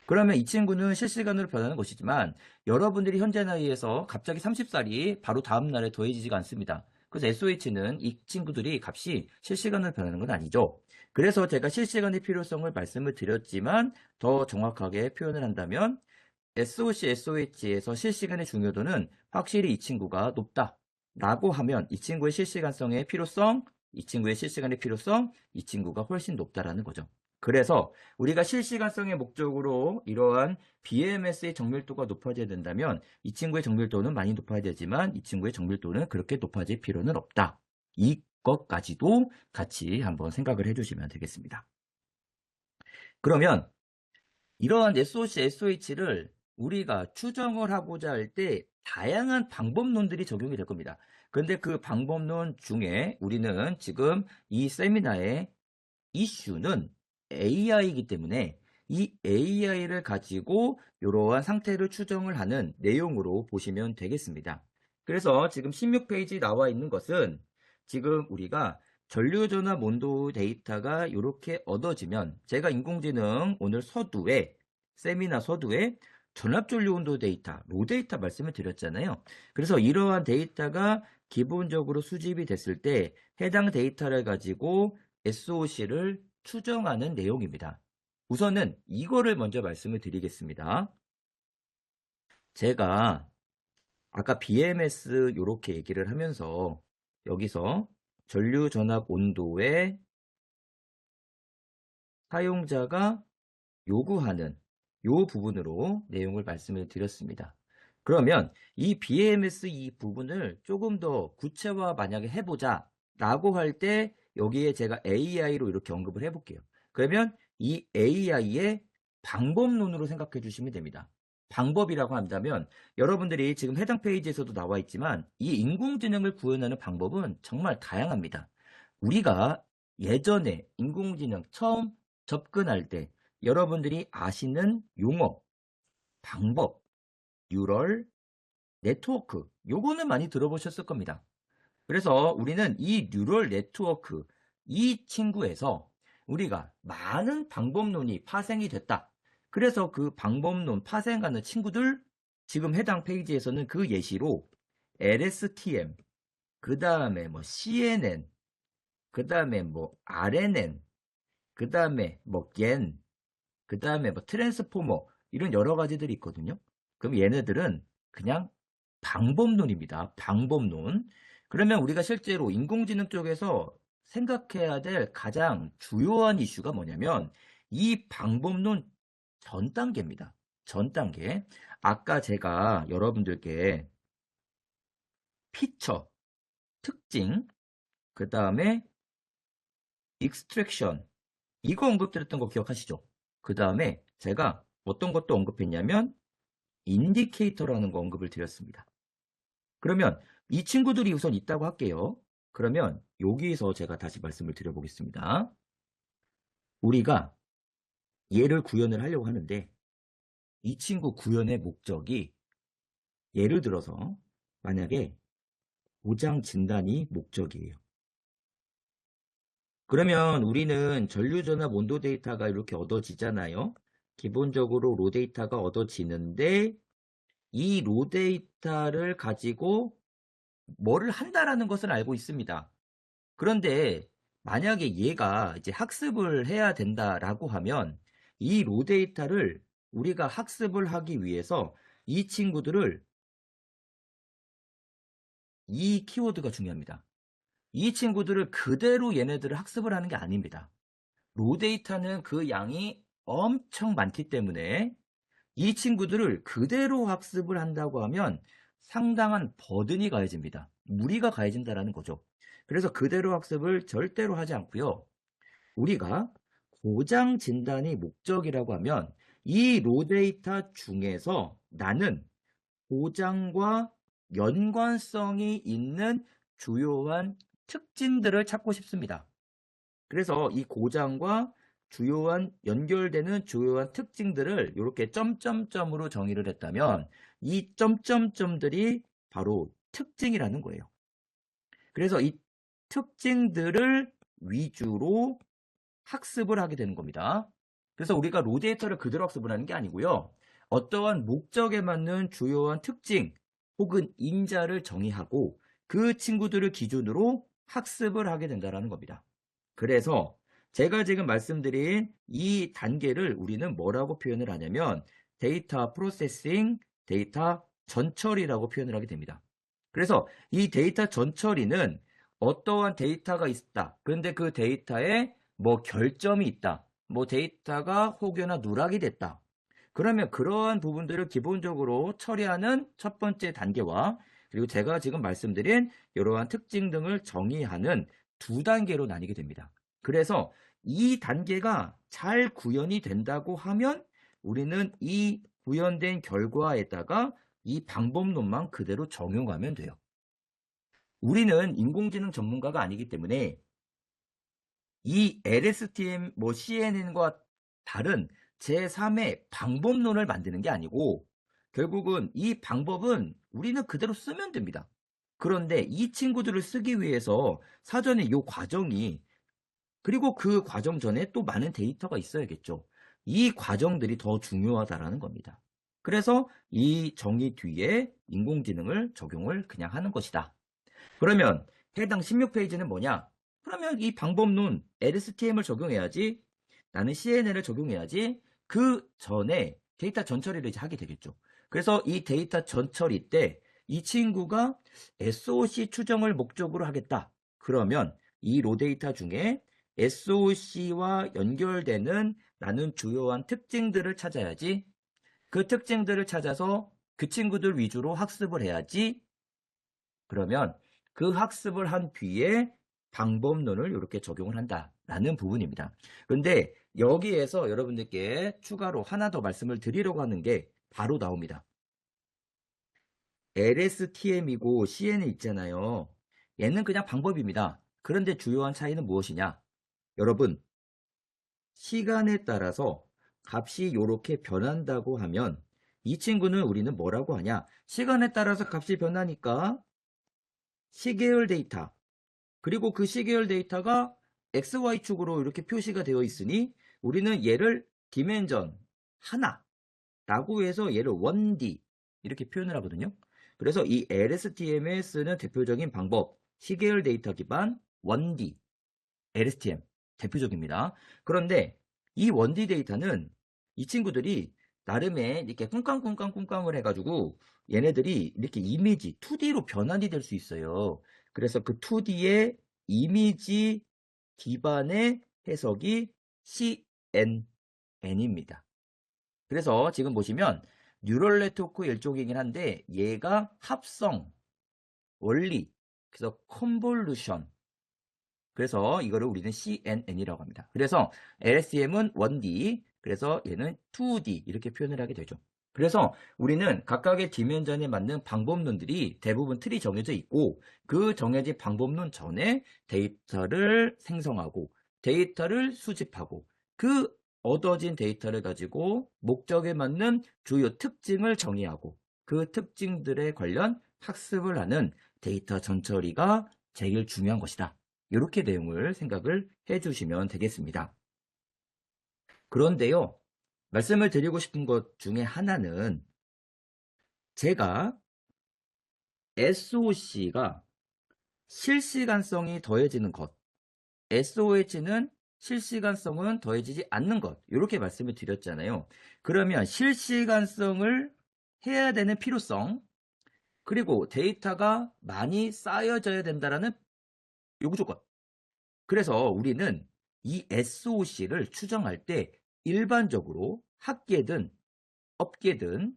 그러면 이 친구는 실시간으로 변하는 것이지만 여러분들이 현재 나이에서 갑자기 30살이 바로 다음 날에 더해지지가 않습니다. 그래서 SOH는 이 친구들이 값이 실시간으로 변하는 건 아니죠. 그래서 제가 실시간의 필요성을 말씀을 드렸지만 더 정확하게 표현을 한다면 SOC, SOH에서 실시간의 중요도는 확실히 이 친구가 높다. 라고 하면 이 친구의 실시간성의 필요성, 이 친구의 실시간의 필요성, 이 친구가 훨씬 높다라는 거죠. 그래서 우리가 실시간성의 목적으로 이러한 BMS의 정밀도가 높아져야 된다면 이 친구의 정밀도는 많이 높아야 되지만 이 친구의 정밀도는 그렇게 높아질 필요는 없다. 이것까지도 같이 한번 생각을 해주시면 되겠습니다. 그러면 이러한 SOC, SOH를 우리가 추정을 하고자 할 때 다양한 방법론들이 적용이 될 겁니다. 그런데 그 방법론 중에 우리는 지금 이 세미나의 이슈는 AI이기 때문에 이 AI를 가지고 이러한 상태를 추정을 하는 내용으로 보시면 되겠습니다. 그래서 지금 16페이지 나와 있는 것은 지금 우리가 전류전압 온도 데이터가 이렇게 얻어지면 제가 인공지능 오늘 서두에 세미나 서두에 전압전류 온도 데이터, 로 데이터 말씀을 드렸잖아요. 그래서 이러한 데이터가 기본적으로 수집이 됐을 때 해당 데이터를 가지고 SOC를 추정하는 내용입니다. 우선은 이거를 먼저 말씀을 드리겠습니다. 제가 아까 BMS 이렇게 얘기를 하면서 여기서 전류 전압 온도에 사용자가 요구하는 요 부분으로 내용을 말씀을 드렸습니다. 그러면 이 BMS 이 부분을 조금 더 구체화 만약에 해보자 라고 할 때 여기에 제가 AI로 이렇게 언급을 해볼게요. 그러면 이 AI의 방법론으로 생각해 주시면 됩니다. 방법이라고 한다면 여러분들이 지금 해당 페이지에서도 나와 있지만 이 인공지능을 구현하는 방법은 정말 다양합니다. 우리가 예전에 인공지능 처음 접근할 때 여러분들이 아시는 용어, 방법, 뉴럴, 네트워크 요거는 많이 들어보셨을 겁니다. 그래서 우리는 이 뉴럴 네트워크 이 친구에서 우리가 많은 방법론이 파생이 됐다. 그래서 그 방법론 파생하는 친구들 지금 해당 페이지에서는 그 예시로 LSTM, 그 다음에 뭐 CNN, 그 다음에 뭐 RNN, 그 다음에 뭐 겐, 그 다음에 뭐 트랜스포머 이런 여러 가지들이 있거든요. 그럼 얘네들은 그냥 방법론입니다. 방법론. 그러면 우리가 실제로 인공지능 쪽에서 생각해야 될 가장 주요한 이슈가 뭐냐면 이 방법론 전 단계입니다. 전 단계. 아까 제가 여러분들께 피처, 특징, 그 다음에 익스트랙션 이거 언급드렸던 거 기억하시죠? 그 다음에 제가 어떤 것도 언급했냐면 인디케이터라는 거 언급을 드렸습니다. 그러면 이 친구들이 우선 있다고 할게요. 그러면 여기서 제가 다시 말씀을 드려보겠습니다. 우리가 얘를 구현을 하려고 하는데 이 친구 구현의 목적이 예를 들어서 만약에 고장 진단이 목적이에요. 그러면 우리는 전류전압 온도 데이터가 이렇게 얻어지잖아요. 기본적으로 로 데이터가 얻어지는데 이 로 데이터를 가지고 뭐를 한다라는 것을 알고 있습니다. 그런데 만약에 얘가 이제 학습을 해야 된다라고 하면 이 로 데이터를 우리가 학습을 하기 위해서 이 친구들을 이 키워드가 중요합니다. 이 친구들을 그대로 얘네들을 학습을 하는 게 아닙니다. 로 데이터는 그 양이 엄청 많기 때문에 이 친구들을 그대로 학습을 한다고 하면 상당한 버든이 가해집니다. 무리가 가해진다는 거죠. 그래서 그대로 학습을 절대로 하지 않고요. 우리가 고장 진단이 목적이라고 하면 이 로 데이터 중에서 나는 고장과 연관성이 있는 주요한 특징들을 찾고 싶습니다. 그래서 이 고장과 주요한 연결되는 주요한 특징들을 이렇게 점점점으로 정의를 했다면 이 점점점들이 바로 특징이라는 거예요. 그래서 이 특징들을 위주로 학습을 하게 되는 겁니다. 그래서 우리가 로 데이터를 그대로 학습을 하는 게 아니고요. 어떠한 목적에 맞는 주요한 특징 혹은 인자를 정의하고 그 친구들을 기준으로 학습을 하게 된다는 겁니다. 그래서 제가 지금 말씀드린 이 단계를 우리는 뭐라고 표현을 하냐면 데이터 프로세싱, 데이터 전처리라고 표현을 하게 됩니다. 그래서 이 데이터 전처리는 어떠한 데이터가 있다. 그런데 그 데이터에 뭐 결점이 있다. 뭐 데이터가 혹여나 누락이 됐다. 그러면 그러한 부분들을 기본적으로 처리하는 첫 번째 단계와 그리고 제가 지금 말씀드린 이러한 특징 등을 정의하는 두 단계로 나뉘게 됩니다. 그래서 이 단계가 잘 구현이 된다고 하면 우리는 이 구현된 결과에다가 이 방법론만 그대로 적용하면 돼요. 우리는 인공지능 전문가가 아니기 때문에 이 LSTM CNN과 다른 제3의 방법론을 만드는 게 아니고 결국은 이 방법은 우리는 그대로 쓰면 됩니다. 그런데 이 친구들을 쓰기 위해서 사전에 이 과정이 그리고 그 과정 전에 또 많은 데이터가 있어야겠죠. 이 과정들이 더 중요하다라는 겁니다. 그래서 이 정의 뒤에 인공지능을 적용을 그냥 하는 것이다. 그러면 해당 16페이지는 뭐냐? 그러면 이 방법론 LSTM을 적용해야지. 나는 CNN을 적용해야지. 그 전에 데이터 전처리를 이제 하게 되겠죠. 그래서 이 데이터 전처리 때 이 친구가 SOC 추정을 목적으로 하겠다. 그러면 이 로 데이터 중에 SOC와 연결되는 나는 주요한 특징들을 찾아야지. 그 특징들을 찾아서 그 친구들 위주로 학습을 해야지. 그러면 그 학습을 한 뒤에 방법론을 이렇게 적용을 한다라는 부분입니다. 근데 여기에서 여러분들께 추가로 하나 더 말씀을 드리려고 하는 게 바로 나옵니다. LSTM이고 CN이 있잖아요. 얘는 그냥 방법입니다. 그런데 주요한 차이는 무엇이냐? 여러분, 시간에 따라서 값이 이렇게 변한다고 하면 이 친구는 우리는 뭐라고 하냐? 시간에 따라서 값이 변하니까 시계열 데이터, 그리고 그 시계열 데이터가 XY축으로 이렇게 표시가 되어 있으니 우리는 얘를 디멘전 하나라고 해서 얘를 1D 이렇게 표현을 하거든요. 그래서 이 LSTM에 쓰는 대표적인 방법, 시계열 데이터 기반 1D, LSTM 대표적입니다. 그런데 이 1D 데이터는 이 친구들이 나름의 이렇게 꿍깡꿍깡꿍깡을 해가지고 얘네들이 이렇게 이미지 2D로 변환이 될 수 있어요. 그래서 그 2D의 이미지 기반의 해석이 CNN입니다. 그래서 지금 보시면 뉴럴 네트워크 일종이긴 한데 얘가 합성, 원리, 그래서 컨볼루션, 그래서 이거를 우리는 CNN이라고 합니다. 그래서 LSTM은 1D, 그래서 얘는 2D 이렇게 표현을 하게 되죠. 그래서 우리는 각각의 디멘전에 맞는 방법론들이 대부분 틀이 정해져 있고 그 정해진 방법론 전에 데이터를 생성하고 데이터를 수집하고 그 얻어진 데이터를 가지고 목적에 맞는 주요 특징을 정의하고 그 특징들에 관련 학습을 하는 데이터 전처리가 제일 중요한 것이다. 이렇게 내용을 생각을 해주시면 되겠습니다. 그런데요, 말씀을 드리고 싶은 것 중에 하나는 제가 SOC가 실시간성이 더해지는 것, SOH는 실시간성은 더해지지 않는 것, 이렇게 말씀을 드렸잖아요. 그러면 실시간성을 해야 되는 필요성, 그리고 데이터가 많이 쌓여져야 된다는 요구 조건. 그래서 우리는 이 SOC를 추정할 때 일반적으로 학계든 업계든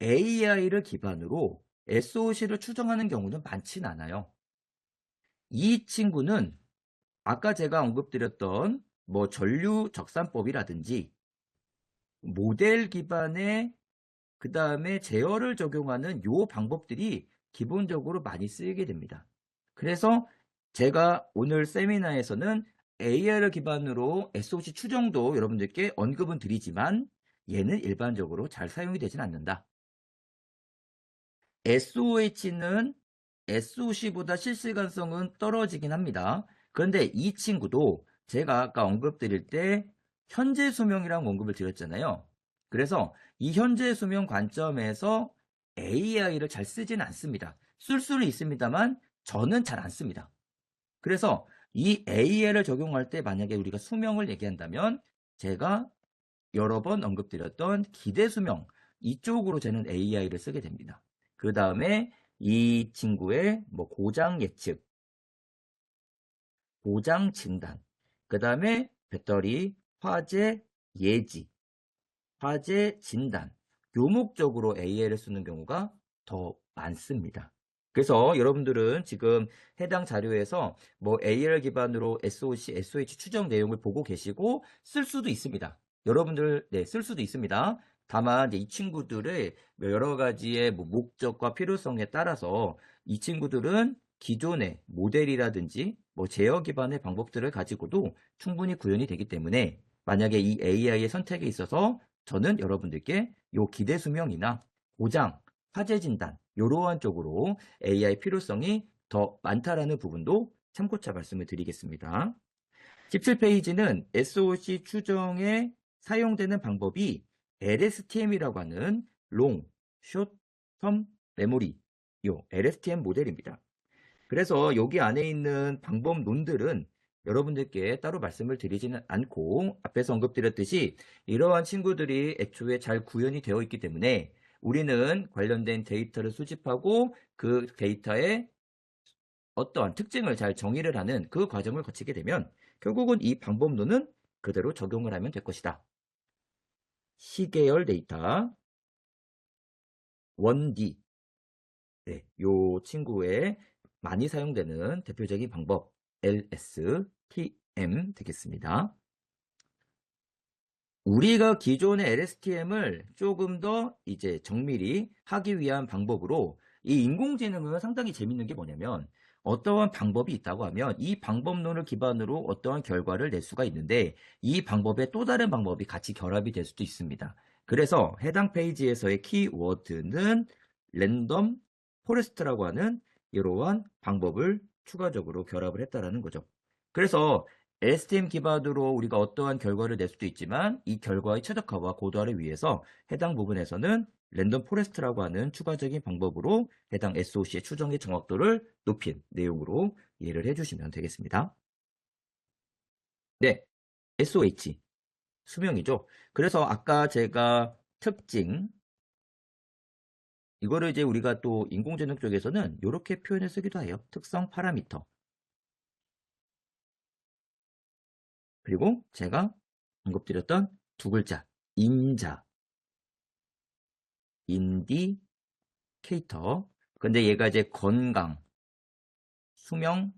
AI를 기반으로 SOC를 추정하는 경우는 많진 않아요. 이 친구는 아까 제가 언급드렸던 전류 적산법이라든지 모델 기반의 그 다음에 제어를 적용하는 요 방법들이 기본적으로 많이 쓰이게 됩니다. 그래서 제가 오늘 세미나에서는 AI를 기반으로 SOC 추정도 여러분들께 언급은 드리지만 얘는 일반적으로 잘 사용이 되진 않는다. SOH는 SOC보다 실시간성은 떨어지긴 합니다. 그런데 이 친구도 제가 아까 언급드릴 때 현재 수명이라고 언급을 드렸잖아요. 그래서 이 현재 수명 관점에서 AI를 잘 쓰진 않습니다. 쓸 수는 있습니다만 저는 잘 안 씁니다. 그래서 이 AI를 적용할 때 만약에 우리가 수명을 얘기한다면 제가 여러 번 언급드렸던 기대 수명 이쪽으로 저는 AI를 쓰게 됩니다. 그 다음에 이 친구의 고장 예측, 고장 진단, 그 다음에 배터리, 화재 예지, 화재 진단, 요목적으로 AI를 쓰는 경우가 더 많습니다. 그래서 여러분들은 지금 해당 자료에서 AI를 기반으로 SOC, SOH 추정 내용을 보고 계시고 쓸 수도 있습니다. 여러분들 쓸 수도 있습니다. 다만 이제 이 친구들의 여러 가지의 뭐 목적과 필요성에 따라서 이 친구들은 기존의 모델이라든지 뭐 제어 기반의 방법들을 가지고도 충분히 구현이 되기 때문에 만약에 이 AI의 선택에 있어서 저는 여러분들께 요 기대 수명이나 보장, 화재 진단 이러한 쪽으로 AI 필요성이 더 많다라는 부분도 참고차 말씀을 드리겠습니다. 17페이지는 SOC 추정에 사용되는 방법이 LSTM이라고 하는 Long, Short Term Memory, 요 LSTM 모델입니다. 그래서 여기 안에 있는 방법론들은 여러분들께 따로 말씀을 드리지는 않고 앞에서 언급드렸듯이 이러한 친구들이 애초에 잘 구현이 되어 있기 때문에 우리는 관련된 데이터를 수집하고 그 데이터의 어떠한 특징을 잘 정의를 하는 그 과정을 거치게 되면 결국은 이 방법론은 그대로 적용을 하면 될 것이다. 시계열 데이터 1D, 네, 요 친구의 많이 사용되는 대표적인 방법 LSTM 되겠습니다. 우리가 기존의 LSTM을 조금 더 이제 정밀히 하기 위한 방법으로 이 인공지능은 상당히 재밌는 게 뭐냐면 어떠한 방법이 있다고 하면 이 방법론을 기반으로 어떠한 결과를 낼 수가 있는데 이 방법에 또 다른 방법이 같이 결합이 될 수도 있습니다. 그래서 해당 페이지에서의 키워드는 랜덤 포레스트라고 하는 이러한 방법을 추가적으로 결합을 했다라는 거죠. 그래서 LSTM 기반으로 우리가 어떠한 결과를 낼 수도 있지만 이 결과의 최적화와 고도화를 위해서 해당 부분에서는 랜덤 포레스트라고 하는 추가적인 방법으로 해당 SOC의 추정의 정확도를 높인 내용으로 이해를 해주시면 되겠습니다. 네, SOH 수명이죠. 그래서 아까 제가 특징 이거를 이제 우리가 또 인공지능 쪽에서는 이렇게 표현을 쓰기도 해요. 특성 파라미터. 그리고 제가 언급드렸던 두 글자 인자 인디케이터. 근데 얘가 이제 건강, 수명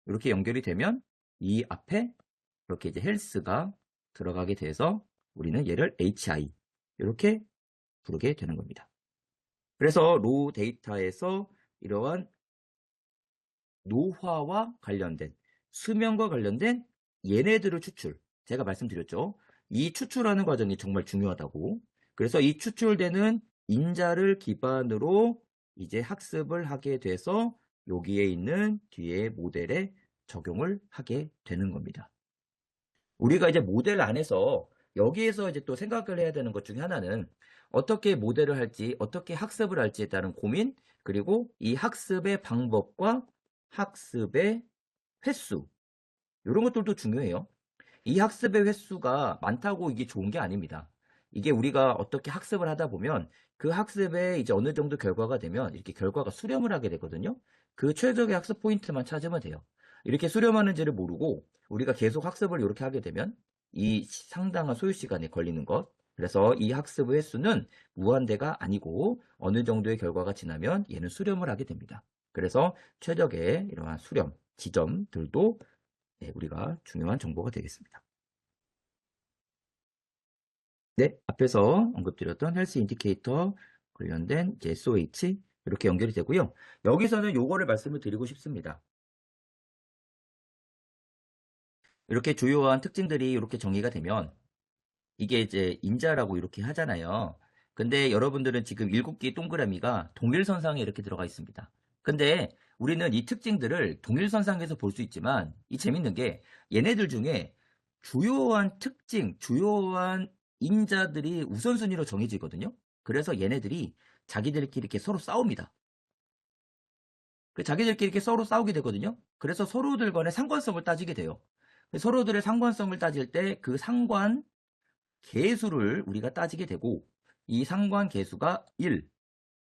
이렇게 연결이 되면 이 앞에 이렇게 이제 헬스가 들어가게 돼서 우리는 얘를 HI 이렇게 부르게 되는 겁니다. 그래서 로우 데이터에서 이러한 노화와 관련된 수명과 관련된 얘네들을 추출. 제가 말씀드렸죠. 이 추출하는 과정이 정말 중요하다고. 그래서 이 추출되는 인자를 기반으로 이제 학습을 하게 돼서 여기에 있는 뒤에 모델에 적용을 하게 되는 겁니다. 우리가 이제 모델 안에서 여기에서 이제 또 생각을 해야 되는 것 중에 하나는 어떻게 모델을 할지, 어떻게 학습을 할지에 따른 고민, 그리고 이 학습의 방법과 학습의 횟수, 이런 것들도 중요해요. 이 학습의 횟수가 많다고 이게 좋은 게 아닙니다. 이게 우리가 어떻게 학습을 하다 보면 그 학습에 이제 어느 정도 결과가 되면 이렇게 결과가 수렴을 하게 되거든요. 그 최적의 학습 포인트만 찾으면 돼요. 이렇게 수렴하는지를 모르고 우리가 계속 학습을 이렇게 하게 되면 이 상당한 소요 시간이 걸리는 것. 그래서 이 학습의 횟수는 무한대가 아니고 어느 정도의 결과가 지나면 얘는 수렴을 하게 됩니다. 그래서 최적의 이러한 수렴 지점들도 우리가 중요한 정보가 되겠습니다. 네, 앞에서 언급드렸던 헬스 인디케이터 관련된 이제 SOH 이렇게 연결이 되고요. 여기서는 요거를 말씀을 드리고 싶습니다. 이렇게 주요한 특징들이 이렇게 정의가 되면 이게 이제 인자라고 이렇게 하잖아요. 근데 여러분들은 지금 7개의 동그라미가 동일선상에 이렇게 들어가 있습니다. 근데 우리는 이 특징들을 동일선상에서 볼 수 있지만 이 재밌는 게 얘네들 중에 주요한 특징, 주요한 인자들이 우선순위로 정해지거든요. 그래서 얘네들이 자기들끼리 이렇게 서로 싸웁니다. 자기들끼리 이렇게 서로 싸우게 되거든요. 그래서 서로들 간의 상관성을 따지게 돼요. 서로들의 상관성을 따질 때 그 상관 계수를 우리가 따지게 되고 이 상관 계수가 1,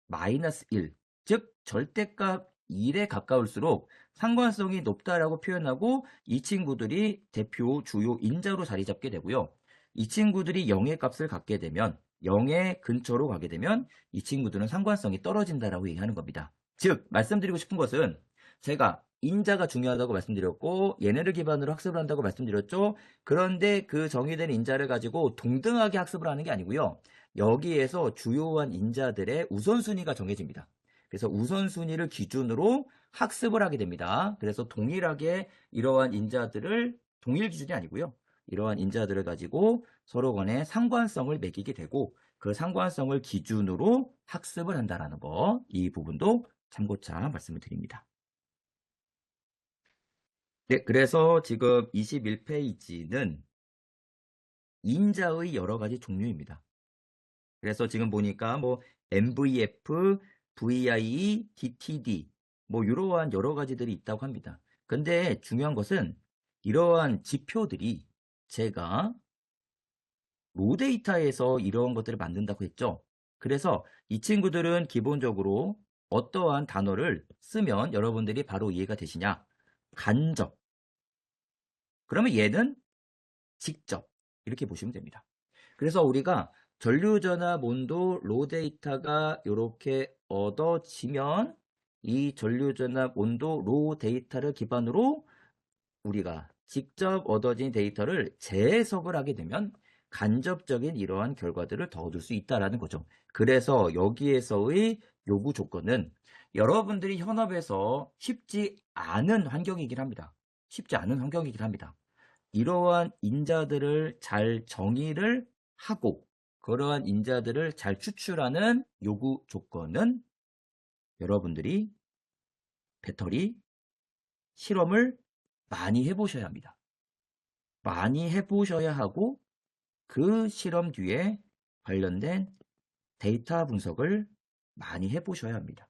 마이너스 1, 즉 절대값 1에 가까울수록 상관성이 높다라고 표현하고 이 친구들이 대표 주요 인자로 자리 잡게 되고요. 이 친구들이 0의 값을 갖게 되면 0의 근처로 가게 되면 이 친구들은 상관성이 떨어진다라고 얘기하는 겁니다. 즉 말씀드리고 싶은 것은 제가 인자가 중요하다고 말씀드렸고 얘네를 기반으로 학습을 한다고 말씀드렸죠. 그런데 그 정의된 인자를 가지고 동등하게 학습을 하는 게 아니고요. 여기에서 주요한 인자들의 우선순위가 정해집니다. 그래서 우선순위를 기준으로 학습을 하게 됩니다. 그래서 동일하게 이러한 인자들을 동일 기준이 아니고요. 이러한 인자들을 가지고 서로 간에 상관성을 매기게 되고 그 상관성을 기준으로 학습을 한다는 거, 이 부분도 참고차 말씀을 드립니다. 네, 그래서 지금 21페이지는 인자의 여러 가지 종류입니다. 그래서 지금 보니까 뭐 MVF, VIE, DTD 뭐 이러한 여러 가지들이 있다고 합니다. 근데 중요한 것은 이러한 지표들이 제가 로데이터에서 이러한 것들을 만든다고 했죠. 그래서 이 친구들은 기본적으로 어떠한 단어를 쓰면 여러분들이 바로 이해가 되시냐? 간접. 그러면 얘는 직접. 이렇게 보시면 됩니다. 그래서 우리가 전류전압 온도 로 데이터가 이렇게 얻어지면 이 전류전압 온도 로 데이터를 기반으로 우리가 직접 얻어진 데이터를 재해석을 하게 되면 간접적인 이러한 결과들을 더 얻을 수 있다는 거죠. 그래서 여기에서의 요구 조건은 여러분들이 현업에서 쉽지 않은 환경이긴 합니다. 쉽지 않은 환경이긴 합니다. 이러한 인자들을 잘 정의를 하고 그러한 인자들을 잘 추출하는 요구 조건은 여러분들이 배터리 실험을 많이 해보셔야 합니다. 많이 해보셔야 하고 그 실험 뒤에 관련된 데이터 분석을 많이 해보셔야 합니다.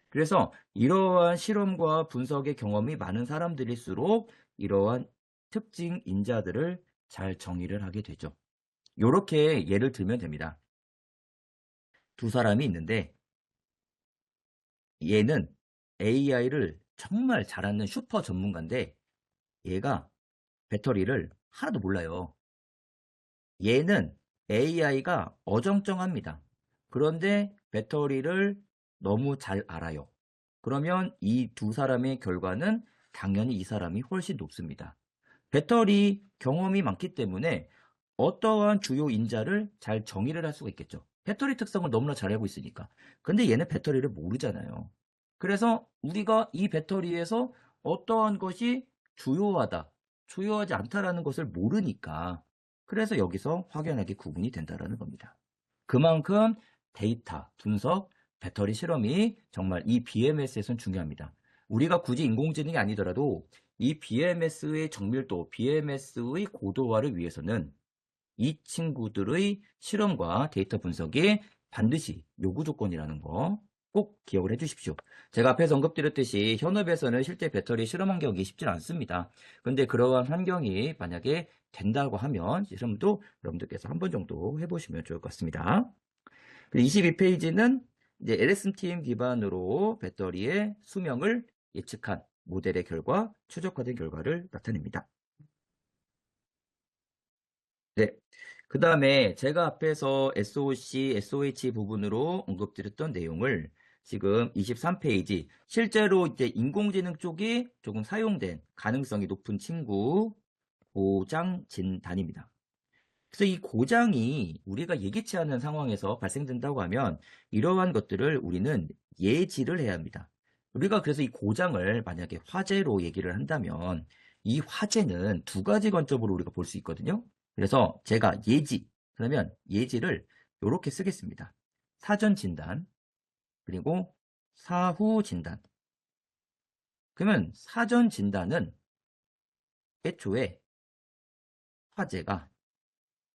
그래서 이러한 실험과 분석의 경험이 많은 사람들일수록 이러한 특징 인자들을 잘 정의를 하게 되죠. 이렇게 예를 들면 됩니다. 두 사람이 있는데 얘는 AI를 정말 잘 아는 슈퍼 전문가인데 얘가 배터리를 하나도 몰라요. 얘는 AI가 어정쩡합니다. 그런데 배터리를 너무 잘 알아요. 그러면 이 두 사람의 결과는 당연히 이 사람이 훨씬 높습니다. 배터리 경험이 많기 때문에 어떠한 주요 인자를 잘 정의를 할 수가 있겠죠. 배터리 특성을 너무나 잘 알고 있으니까. 근데 얘는 배터리를 모르잖아요. 그래서 우리가 이 배터리에서 어떠한 것이 주요하다, 주요하지 않다라는 것을 모르니까 그래서 여기서 확연하게 구분이 된다라는 겁니다. 그만큼 데이터, 분석, 배터리 실험이 정말 이 BMS에선 중요합니다. 우리가 굳이 인공지능이 아니더라도 이 BMS의 정밀도, BMS의 고도화를 위해서는 이 친구들의 실험과 데이터 분석이 반드시 요구 조건이라는 거 꼭 기억을 해주십시오. 제가 앞에서 언급드렸듯이 현업에서는 실제 배터리 실험 환경이 쉽지 않습니다. 근데 그러한 환경이 만약에 된다고 하면 실험도 여러분들께서 한 번 정도 해보시면 좋을 것 같습니다. 22페이지는 이제 LSTM 기반으로 배터리의 수명을 예측한 모델의 결과, 최적화된 결과를 나타냅니다. 네. 그 다음에 제가 앞에서 SOC, SOH 부분으로 언급드렸던 내용을 지금 23페이지, 실제로 이제 인공지능 쪽이 조금 사용된 가능성이 높은 친구 고장 진단입니다. 그래서 이 고장이 우리가 예기치 않은 상황에서 발생된다고 하면 이러한 것들을 우리는 예지를 해야 합니다. 우리가 그래서 이 고장을 만약에 화재로 얘기를 한다면 이 화재는 두 가지 관점으로 우리가 볼 수 있거든요. 그래서 제가 예지, 그러면 예지를 이렇게 쓰겠습니다. 사전 진단, 그리고 사후 진단. 그러면 사전 진단은 애초에 화재가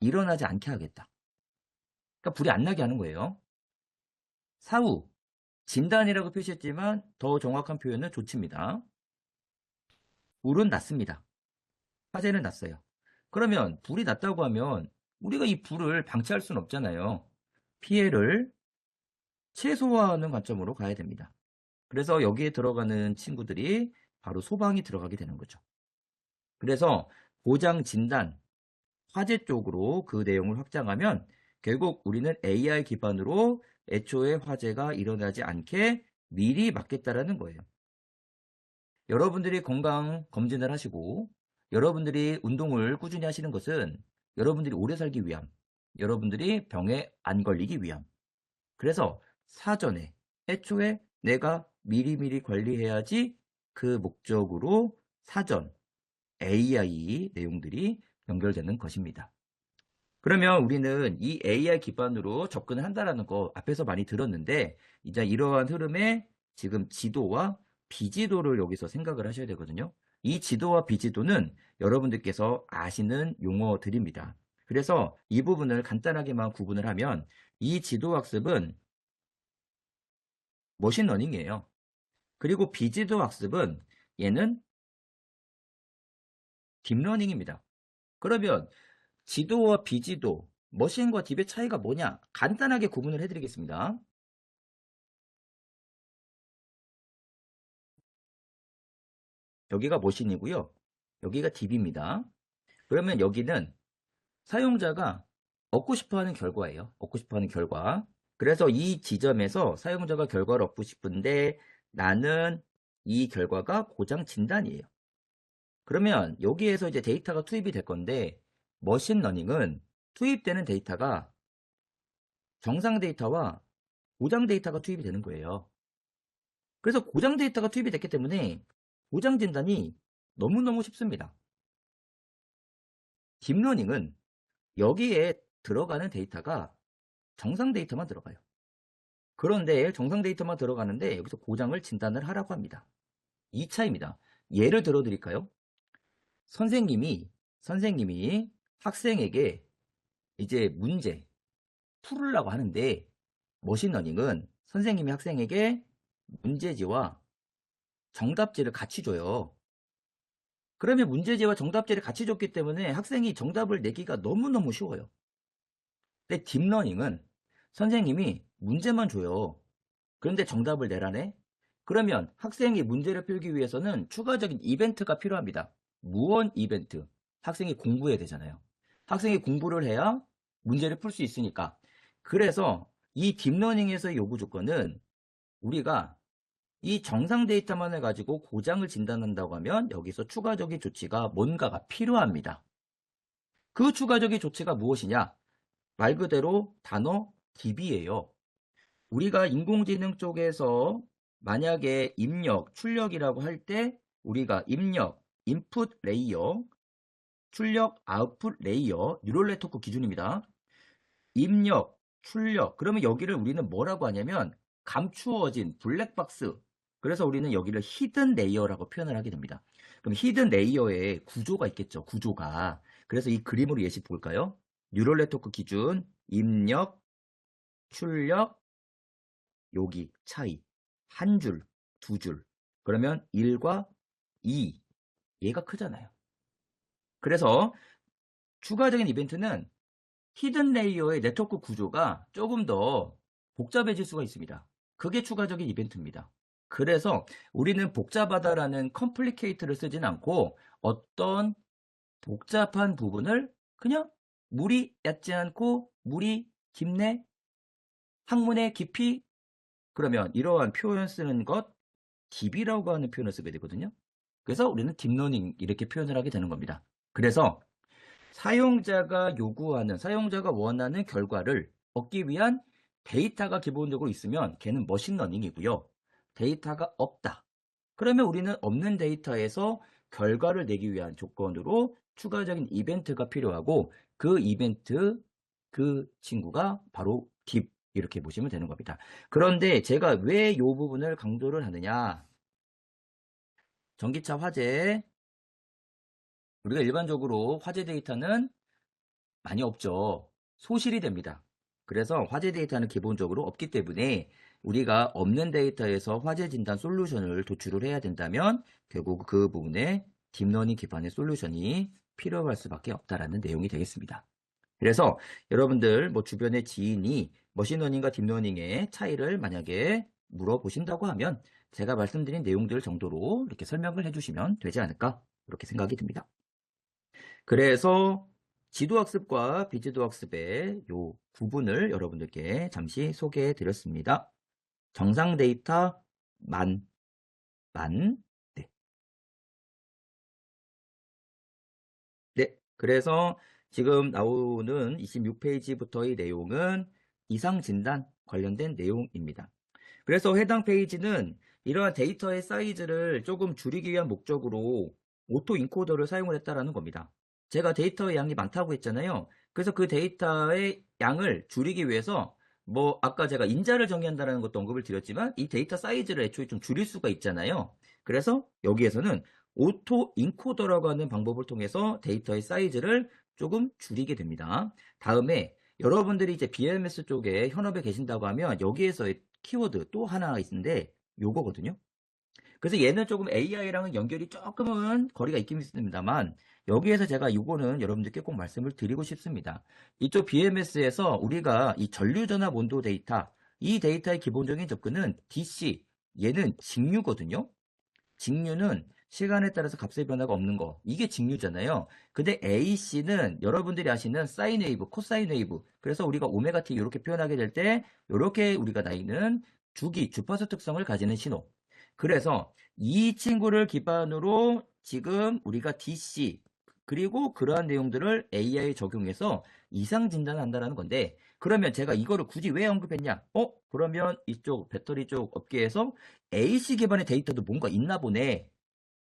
일어나지 않게 하겠다. 그러니까 불이 안 나게 하는 거예요. 사후, 진단이라고 표시했지만 더 정확한 표현은 조치입니다. 불은 났습니다. 화재는 났어요. 그러면 불이 났다고 하면 우리가 이 불을 방치할 수는 없잖아요. 피해를 최소화하는 관점으로 가야 됩니다. 그래서 여기에 들어가는 친구들이 바로 소방이 들어가게 되는 거죠. 그래서 고장 진단, 화재 쪽으로 그 내용을 확장하면 결국 우리는 AI 기반으로 애초에 화재가 일어나지 않게 미리 막겠다라는 거예요. 여러분들이 건강 검진을 하시고 여러분들이 운동을 꾸준히 하시는 것은 여러분들이 오래 살기 위함, 여러분들이 병에 안 걸리기 위함. 그래서 사전에 애초에 내가 미리미리 관리해야지 그 목적으로 사전 AI 내용들이 연결되는 것입니다. 그러면 우리는 이 AI 기반으로 접근을 한다라는 거 앞에서 많이 들었는데 이제 이러한 흐름에 지금 지도와 비지도를 여기서 생각을 하셔야 되거든요. 이 지도와 비지도는 여러분들께서 아시는 용어들입니다. 그래서 이 부분을 간단하게만 구분을 하면 이 지도 학습은 머신러닝이에요. 그리고 비지도 학습은 얘는 딥러닝입니다. 그러면 지도와 비지도, 머신과 딥의 차이가 뭐냐? 간단하게 구분을 해드리겠습니다. 여기가 머신이고요. 여기가 딥입니다. 그러면 여기는 사용자가 얻고 싶어하는 결과예요. 얻고 싶어하는 결과. 그래서 이 지점에서 사용자가 결과를 얻고 싶은데 나는 이 결과가 고장 진단이에요. 그러면 여기에서 이제 데이터가 투입이 될 건데 머신러닝은 투입되는 데이터가 정상 데이터와 고장 데이터가 투입이 되는 거예요. 그래서 고장 데이터가 투입이 됐기 때문에 고장 진단이 너무너무 쉽습니다. 딥러닝은 여기에 들어가는 데이터가 정상 데이터만 들어가요. 그런데 정상 데이터만 들어가는데 여기서 고장을 진단을 하라고 합니다. 이 차이입니다. 예를 들어 드릴까요? 선생님이 학생에게 이제 문제 풀으려고 하는데 머신러닝은 선생님이 학생에게 문제지와 정답지를 같이 줘요. 그러면 문제지와 정답지를 같이 줬기 때문에 학생이 정답을 내기가 너무너무 쉬워요. 근데 딥러닝은 선생님이 문제만 줘요. 그런데 정답을 내라네? 그러면 학생이 문제를 풀기 위해서는 추가적인 이벤트가 필요합니다. 무언 이벤트? 학생이 공부해야 되잖아요. 학생이 공부를 해야 문제를 풀 수 있으니까. 그래서 이 딥러닝에서의 요구 조건은 우리가 이 정상 데이터만을 가지고 고장을 진단한다고 하면 여기서 추가적인 조치가 뭔가가 필요합니다. 그 추가적인 조치가 무엇이냐? 말 그대로 단어 딥이에요. 우리가 인공지능 쪽에서 만약에 입력, 출력이라고 할 때 우리가 입력, 인풋 레이어, 출력, 아웃풋 레이어, 뉴럴 네트워크 기준입니다. 입력, 출력. 그러면 여기를 우리는 뭐라고 하냐면 감추어진 블랙박스. 그래서 우리는 여기를 히든 레이어라고 표현을 하게 됩니다. 그럼 히든 레이어에 구조가 있겠죠. 구조가. 그래서 이 그림으로 예시 볼까요? 뉴럴 네트워크 기준, 입력, 출력, 여기 차이. 한 줄, 두 줄. 그러면 1과 2. 얘가 크잖아요. 그래서 추가적인 이벤트는 히든 레이어의 네트워크 구조가 조금 더 복잡해질 수가 있습니다. 그게 추가적인 이벤트입니다. 그래서 우리는 복잡하다라는 컴플리케이트를 쓰진 않고 어떤 복잡한 부분을 그냥 물이 얕지 않고 물이 깊네, 학문의 깊이, 그러면 이러한 표현 쓰는 것 딥이라고 하는 표현을 쓰게 되거든요. 그래서 우리는 딥러닝 이렇게 표현을 하게 되는 겁니다. 그래서 사용자가 원하는 결과를 얻기 위한 데이터가 기본적으로 있으면 걔는 머신러닝이고요. 데이터가 없다. 그러면 우리는 없는 데이터에서 결과를 내기 위한 조건으로 추가적인 이벤트가 필요하고 그 이벤트, 그 친구가 바로 딥 이렇게 보시면 되는 겁니다. 그런데 제가 왜 이 부분을 강조를 하느냐? 전기차 화재, 우리가 일반적으로 화재 데이터는 많이 없죠. 소실이 됩니다. 그래서 화재 데이터는 기본적으로 없기 때문에 우리가 없는 데이터에서 화재 진단 솔루션을 도출을 해야 된다면 결국 그 부분에 딥러닝 기반의 솔루션이 필요할 수밖에 없다라는 내용이 되겠습니다. 그래서 여러분들 뭐 주변의 지인이 머신러닝과 딥러닝의 차이를 만약에 물어보신다고 하면 제가 말씀드린 내용들 정도로 이렇게 설명을 해주시면 되지 않을까 그렇게 생각이 듭니다. 그래서 지도학습과 비지도학습의 요 구분을 여러분들께 잠시 소개해 드렸습니다. 정상 데이터 만, 네. 네. 그래서 지금 나오는 26페이지부터의 내용은 이상 진단 관련된 내용입니다. 그래서 해당 페이지는 이러한 데이터의 사이즈를 조금 줄이기 위한 목적으로 오토 인코더를 사용을 했다라는 겁니다. 제가 데이터의 양이 많다고 했잖아요. 그래서 그 데이터의 양을 줄이기 위해서 뭐 아까 제가 인자를 정의한다는 것도 언급을 드렸지만 이 데이터 사이즈를 애초에 좀 줄일 수가 있잖아요. 그래서 여기에서는 오토 인코더라고 하는 방법을 통해서 데이터의 사이즈를 조금 줄이게 됩니다. 다음에 여러분들이 이제 BMS 쪽에 현업에 계신다고 하면 여기에서의 키워드 또 하나 있는데 요거거든요. 그래서 얘는 조금 AI랑은 연결이 조금은 거리가 있긴 있습니다만 여기에서 제가 이거는 여러분들께 꼭 말씀을 드리고 싶습니다. 이쪽 BMS에서 우리가 이 전류전압 온도 데이터, 이 데이터의 기본적인 접근은 DC, 얘는 직류거든요. 직류는 시간에 따라서 값의 변화가 없는 거. 이게 직류잖아요. 근데 AC는 여러분들이 아시는 사인 웨이브, 코사인 웨이브. 그래서 우리가 오메가 t 이렇게 표현하게 될 때 이렇게 우리가 나이는 주파수 특성을 가지는 신호. 그래서 이 친구를 기반으로 지금 우리가 DC 그리고 그러한 내용들을 AI에 적용해서 이상 진단을 한다는 건데 그러면 제가 이거를 굳이 왜 언급했냐? 그러면 이쪽 배터리 쪽 업계에서 AC 기반의 데이터도 뭔가 있나 보네.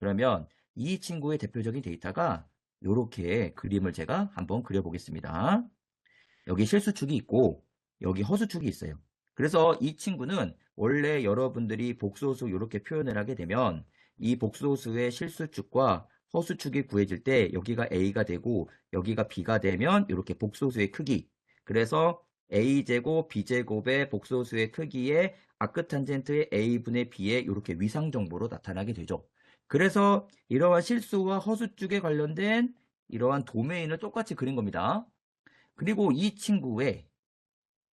그러면 이 친구의 대표적인 데이터가 이렇게 그림을 제가 한번 그려보겠습니다. 여기 실수축이 있고 여기 허수축이 있어요. 그래서 이 친구는 원래 여러분들이 복소수 이렇게 표현을 하게 되면 이 복소수의 실수축과 허수축이 구해질 때 여기가 A가 되고 여기가 B가 되면 이렇게 복소수의 크기. 그래서 A제곱 B제곱의 복소수의 크기에 아크탄젠트의 A분의 B에 이렇게 위상정보로 나타나게 되죠. 그래서 이러한 실수와 허수축에 관련된 이러한 도메인을 똑같이 그린 겁니다. 그리고 이 친구의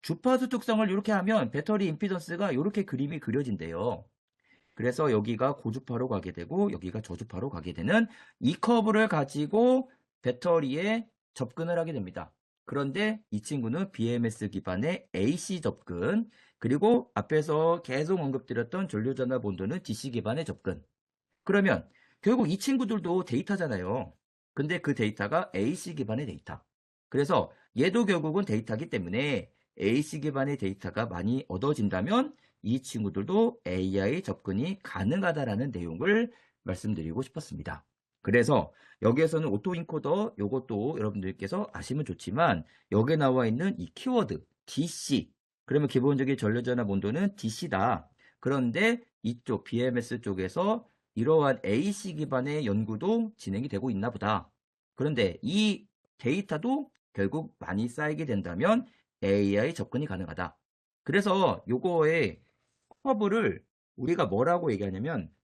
주파수 특성을 이렇게 하면 배터리 임피던스가 이렇게 그림이 그려진대요. 그래서 여기가 고주파로 가게 되고 여기가 저주파로 가게 되는 이 커브를 가지고 배터리에 접근을 하게 됩니다. 그런데 이 친구는 BMS 기반의 AC 접근 그리고 앞에서 계속 언급드렸던 전류전압 온도는 DC 기반의 접근. 그러면 결국 이 친구들도 데이터잖아요. 근데 그 데이터가 AC 기반의 데이터. 그래서 얘도 결국은 데이터이기 때문에 AC 기반의 데이터가 많이 얻어진다면 이 친구들도 AI 접근이 가능하다라는 내용을 말씀드리고 싶었습니다. 그래서 여기에서는 오토인코더 이것도 여러분들께서 아시면 좋지만 여기에 나와 있는 이 키워드 DC 그러면 기본적인 전류전압 온도는 DC다. 그런데 이쪽 BMS 쪽에서 이러한 AC 기반의 연구도 진행이 되고 있나 보다. 그런데 이 데이터도 결국 많이 쌓이게 된다면 AI 접근이 가능하다. 그래서 요거의 커브를 우리가 뭐라고 얘기하냐면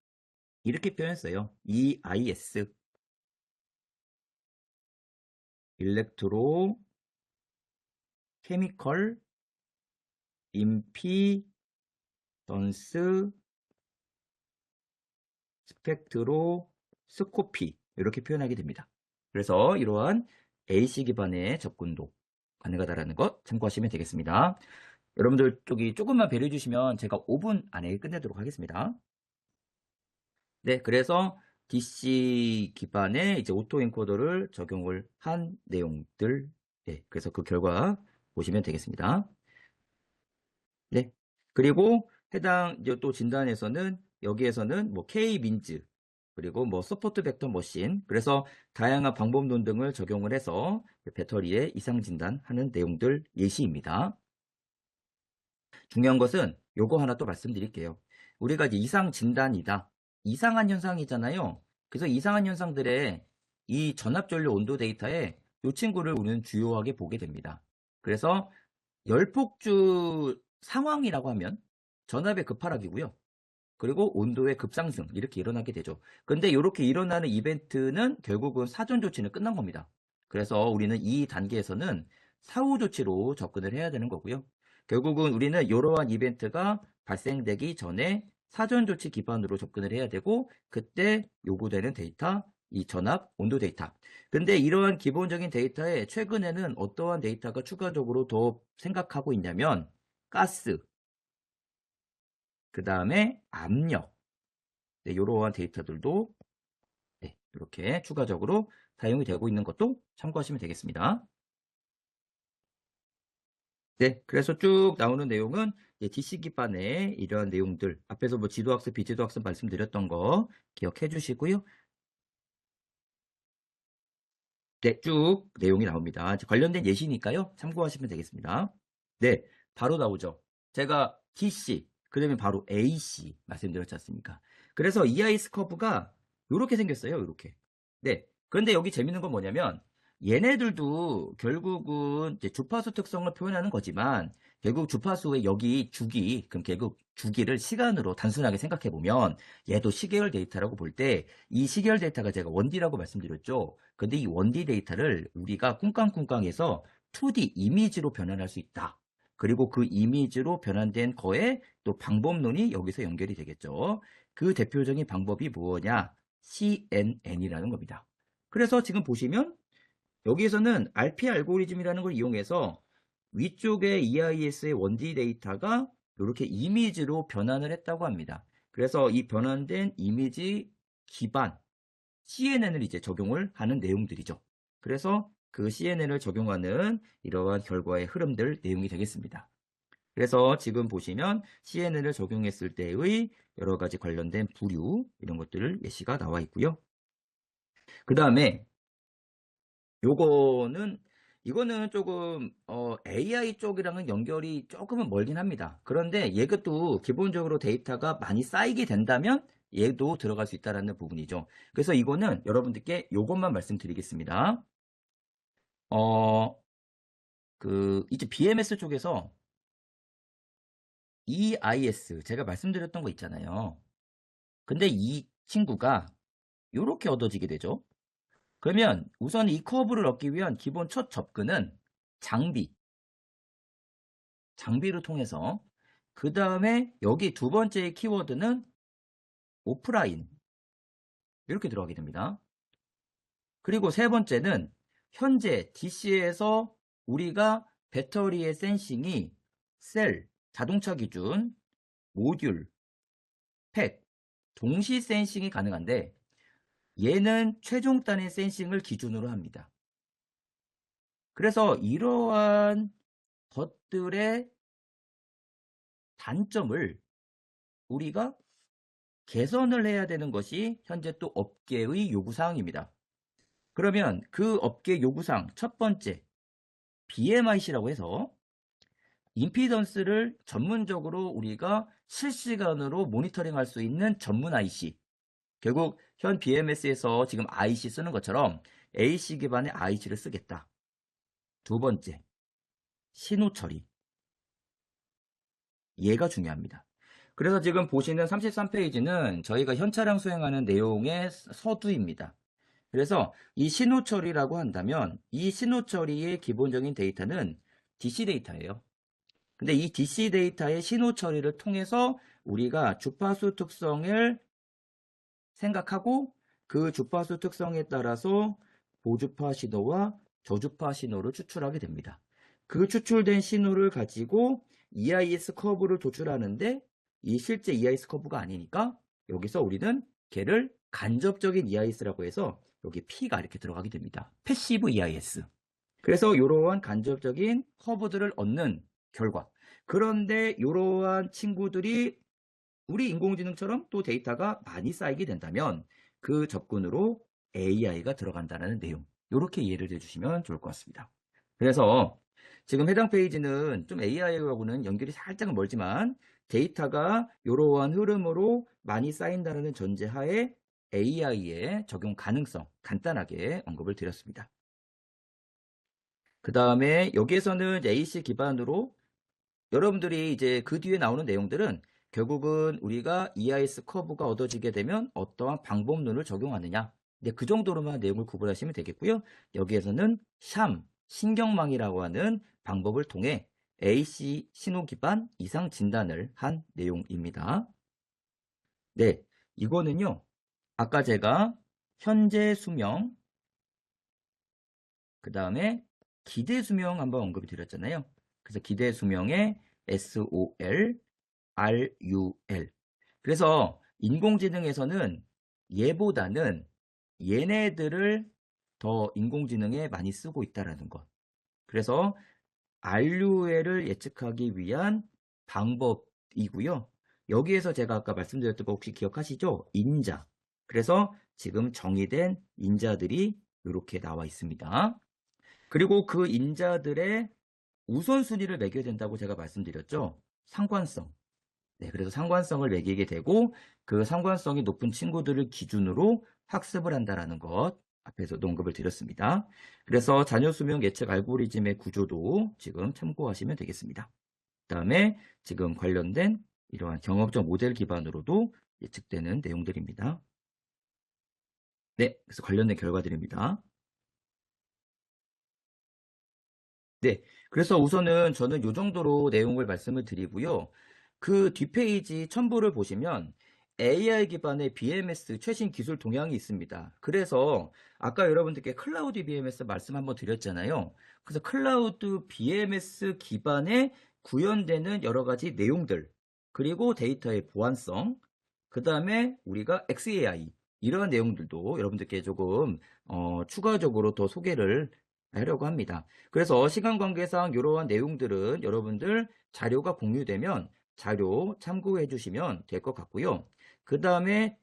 이렇게 표현했어요. EIS, 일렉트로 케미컬 임피던스 스펙트로스코피 이렇게 표현하게 됩니다. 그래서 이러한 AC 기반의 접근도 가능하다는 것 참고하시면 되겠습니다. 여러분들 쪽이 조금만 배려해 주시면 제가 5분 안에 끝내도록 하겠습니다. 네, 그래서 DC 기반의 이제 오토 엔코더를 적용을 한 내용들, 네, 그래서 그 결과 보시면 되겠습니다. 네, 그리고 해당 이제 또 진단에서는 여기에서는 뭐 K-민즈 그리고 뭐 서포트 벡터 머신 그래서 다양한 방법론 등을 적용을 해서 배터리의 이상 진단하는 내용들 예시입니다. 중요한 것은 요거 하나 또 말씀드릴게요. 우리가 이제 이상 진단이다. 이상한 현상이잖아요. 그래서 이상한 현상들의 이 전압전류 온도 데이터에 이 친구를 우리는 주요하게 보게 됩니다. 그래서 열폭주 상황이라고 하면 전압의 급하락이고요. 그리고 온도의 급상승 이렇게 일어나게 되죠. 근데 이렇게 일어나는 이벤트는 결국은 사전 조치는 끝난 겁니다. 그래서 우리는 이 단계에서는 사후 조치로 접근을 해야 되는 거고요. 결국은 우리는 이러한 이벤트가 발생되기 전에 사전 조치 기반으로 접근을 해야 되고 그때 요구되는 데이터, 이 전압, 온도 데이터. 근데 이러한 기본적인 데이터에 최근에는 어떠한 데이터가 추가적으로 더 생각하고 있냐면 가스, 그 다음에 압력, 네, 이러한 데이터들도 네, 이렇게 추가적으로 사용이 되고 있는 것도 참고하시면 되겠습니다. 네, 그래서 쭉 나오는 내용은 DC 기반의 이러한 내용들, 앞에서 뭐 지도학습, 비지도학습 말씀드렸던 거 기억해 주시고요. 네, 쭉 내용이 나옵니다. 관련된 예시니까요. 참고하시면 되겠습니다. 네, 바로 나오죠. 제가 DC, 그 다음에 바로 AC 말씀드렸지 않습니까? 그래서 EIS 커브가 이렇게 생겼어요. 이렇게. 네, 그런데 여기 재밌는 건 뭐냐면 얘네들도 결국은 이제 주파수 특성을 표현하는 거지만 결국 주파수의 여기 주기, 그럼 결국 주기를 시간으로 단순하게 생각해 보면 얘도 시계열 데이터라고 볼 때 이 시계열 데이터가 제가 1D라고 말씀드렸죠. 근데 이 1D 데이터를 우리가 꿍깡꿍깡해서 2D 이미지로 변환할 수 있다. 그리고 그 이미지로 변환된 거에 또 방법론이 여기서 연결이 되겠죠. 그 대표적인 방법이 뭐냐? CNN이라는 겁니다. 그래서 지금 보시면 여기에서는 RP 알고리즘이라는 걸 이용해서 위쪽에 EIS의 1D 데이터가 이렇게 이미지로 변환을 했다고 합니다. 그래서 이 변환된 이미지 기반 CNN을 이제 적용을 하는 내용들이죠. 그래서 그 CNN을 적용하는 이러한 결과의 흐름들 내용이 되겠습니다. 그래서 지금 보시면 CNN을 적용했을 때의 여러 가지 관련된 부류 이런 것들을 예시가 나와 있고요. 그 다음에 이거는 조금 AI 쪽이랑은 연결이 조금은 멀긴 합니다. 그런데 얘것도 기본적으로 데이터가 많이 쌓이게 된다면 얘도 들어갈 수 있다는 부분이죠. 그래서 이거는 여러분들께 이것만 말씀드리겠습니다. 이제 BMS 쪽에서 EIS 제가 말씀드렸던 거 있잖아요. 근데 이 친구가 이렇게 얻어지게 되죠. 그러면 우선 이 커브를 얻기 위한 기본 첫 접근은 장비를 통해서 그 다음에 여기 두 번째의 키워드는 오프라인 이렇게 들어가게 됩니다. 그리고 세 번째는 현재 DC에서 우리가 배터리의 센싱이 셀, 자동차 기준, 모듈, 팩, 동시 센싱이 가능한데 얘는 최종 단위 센싱을 기준으로 합니다. 그래서 이러한 것들의 단점을 우리가 개선을 해야 되는 것이 현재 또 업계의 요구사항입니다. 그러면 그 업계 요구사항 첫 번째 BMIC라고 해서 임피던스를 전문적으로 우리가 실시간으로 모니터링 할 수 있는 전문 IC. 결국 현 BMS에서 지금 IC 쓰는 것처럼 AC 기반의 IC를 쓰겠다. 두 번째, 신호 처리. 얘가 중요합니다. 그래서 지금 보시는 33페이지는 저희가 현차량 수행하는 내용의 서두입니다. 그래서 이 신호 처리라고 한다면 이 신호 처리의 기본적인 데이터는 DC 데이터예요. 근데 이 DC 데이터의 신호 처리를 통해서 우리가 주파수 특성을 생각하고 그 주파수 특성에 따라서 고주파 신호와 저주파 신호를 추출하게 됩니다. 그 추출된 신호를 가지고 EIS 커브를 도출하는데 이 실제 EIS 커브가 아니니까 여기서 우리는 걔를 간접적인 EIS라고 해서 여기 P가 이렇게 들어가게 됩니다. 패시브 EIS. 그래서 이러한 간접적인 커브들을 얻는 결과. 그런데 이러한 친구들이 우리 인공지능처럼 또 데이터가 많이 쌓이게 된다면 그 접근으로 AI가 들어간다는 내용. 이렇게 이해를 해주시면 좋을 것 같습니다. 그래서 지금 해당 페이지는 좀 AI하고는 연결이 살짝 멀지만 데이터가 이러한 흐름으로 많이 쌓인다는 전제하에 AI의 적용 가능성 간단하게 언급을 드렸습니다. 그 다음에 여기에서는 AC 기반으로 여러분들이 이제 그 뒤에 나오는 내용들은 결국은 우리가 EIS 커브가 얻어지게 되면 어떠한 방법론을 적용하느냐. 근데 그 정도로만 내용을 구분하시면 되겠고요. 여기에서는 샴, 신경망이라고 하는 방법을 통해 AC 신호 기반 이상 진단을 한 내용입니다. 네, 이거는요. 아까 제가 현재 수명, 그 다음에 기대 수명 한번 언급을 드렸잖아요. 그래서 기대 수명의 SOL, RUL. 그래서 인공지능에서는 얘보다는 얘네들을 더 인공지능에 많이 쓰고 있다라는 것. 그래서 RUL을 예측하기 위한 방법이고요. 여기에서 제가 아까 말씀드렸던 거 혹시 기억하시죠? 인자. 그래서 지금 정의된 인자들이 이렇게 나와 있습니다. 그리고 그 인자들의 우선순위를 매겨야 된다고 제가 말씀드렸죠? 상관성. 네, 그래서 상관성을 매기게 되고 그 상관성이 높은 친구들을 기준으로 학습을 한다라는 것 앞에서도 언급을 드렸습니다. 그래서 자녀 수명 예측 알고리즘의 구조도 지금 참고하시면 되겠습니다. 그다음에 지금 관련된 이러한 경험적 모델 기반으로도 예측되는 내용들입니다. 네, 그래서 관련된 결과들입니다. 네. 그래서 우선은 저는 요 정도로 내용을 말씀을 드리고요. 그 뒷페이지 첨부를 보시면 AI 기반의 BMS 최신 기술 동향이 있습니다. 그래서 아까 여러분들께 클라우드 BMS 말씀 한번 드렸잖아요. 그래서 클라우드 BMS 기반에 구현되는 여러 가지 내용들, 그리고 데이터의 보안성, 그 다음에 우리가 XAI, 이런 내용들도 여러분들께 조금 추가적으로 더 소개를 하려고 합니다. 그래서 시간 관계상 이러한 내용들은 여러분들 자료가 공유되면 자료 참고해 주시면 될 것 같고요. 그 다음에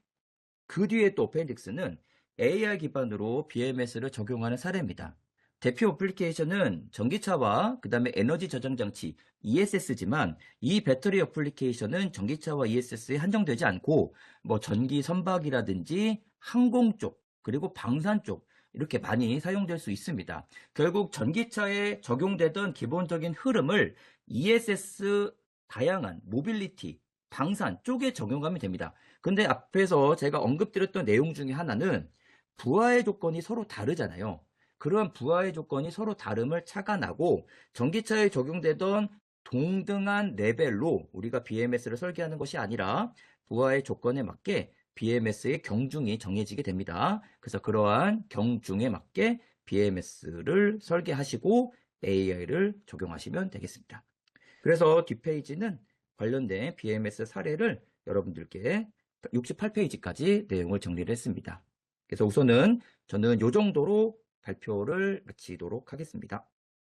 그 뒤에 또 어펜딕스는 AI 기반으로 BMS를 적용하는 사례입니다. 대표 어플리케이션은 전기차와 그 다음에 에너지 저장 장치 ESS지만 이 배터리 어플리케이션은 전기차와 ESS에 한정되지 않고 뭐 전기 선박이라든지 항공 쪽 그리고 방산 쪽 이렇게 많이 사용될 수 있습니다. 결국 전기차에 적용되던 기본적인 흐름을 ESS 다양한 모빌리티 방산 쪽에 적용하면 됩니다. 근데 앞에서 제가 언급드렸던 내용 중에 하나는 부하의 조건이 서로 다르잖아요. 그런 부하의 조건이 서로 다름을 착안하고 전기차에 적용되던 동등한 레벨로 우리가 BMS를 설계하는 것이 아니라 부하의 조건에 맞게 BMS의 경중이 정해지게 됩니다. 그래서 그러한 경중에 맞게 BMS를 설계하시고 AI를 적용하시면 되겠습니다. 그래서 뒷페이지는 관련된 BMS 사례를 여러분들께 68페이지까지 내용을 정리를 했습니다. 그래서 우선은 저는 이 정도로 발표를 마치도록 하겠습니다.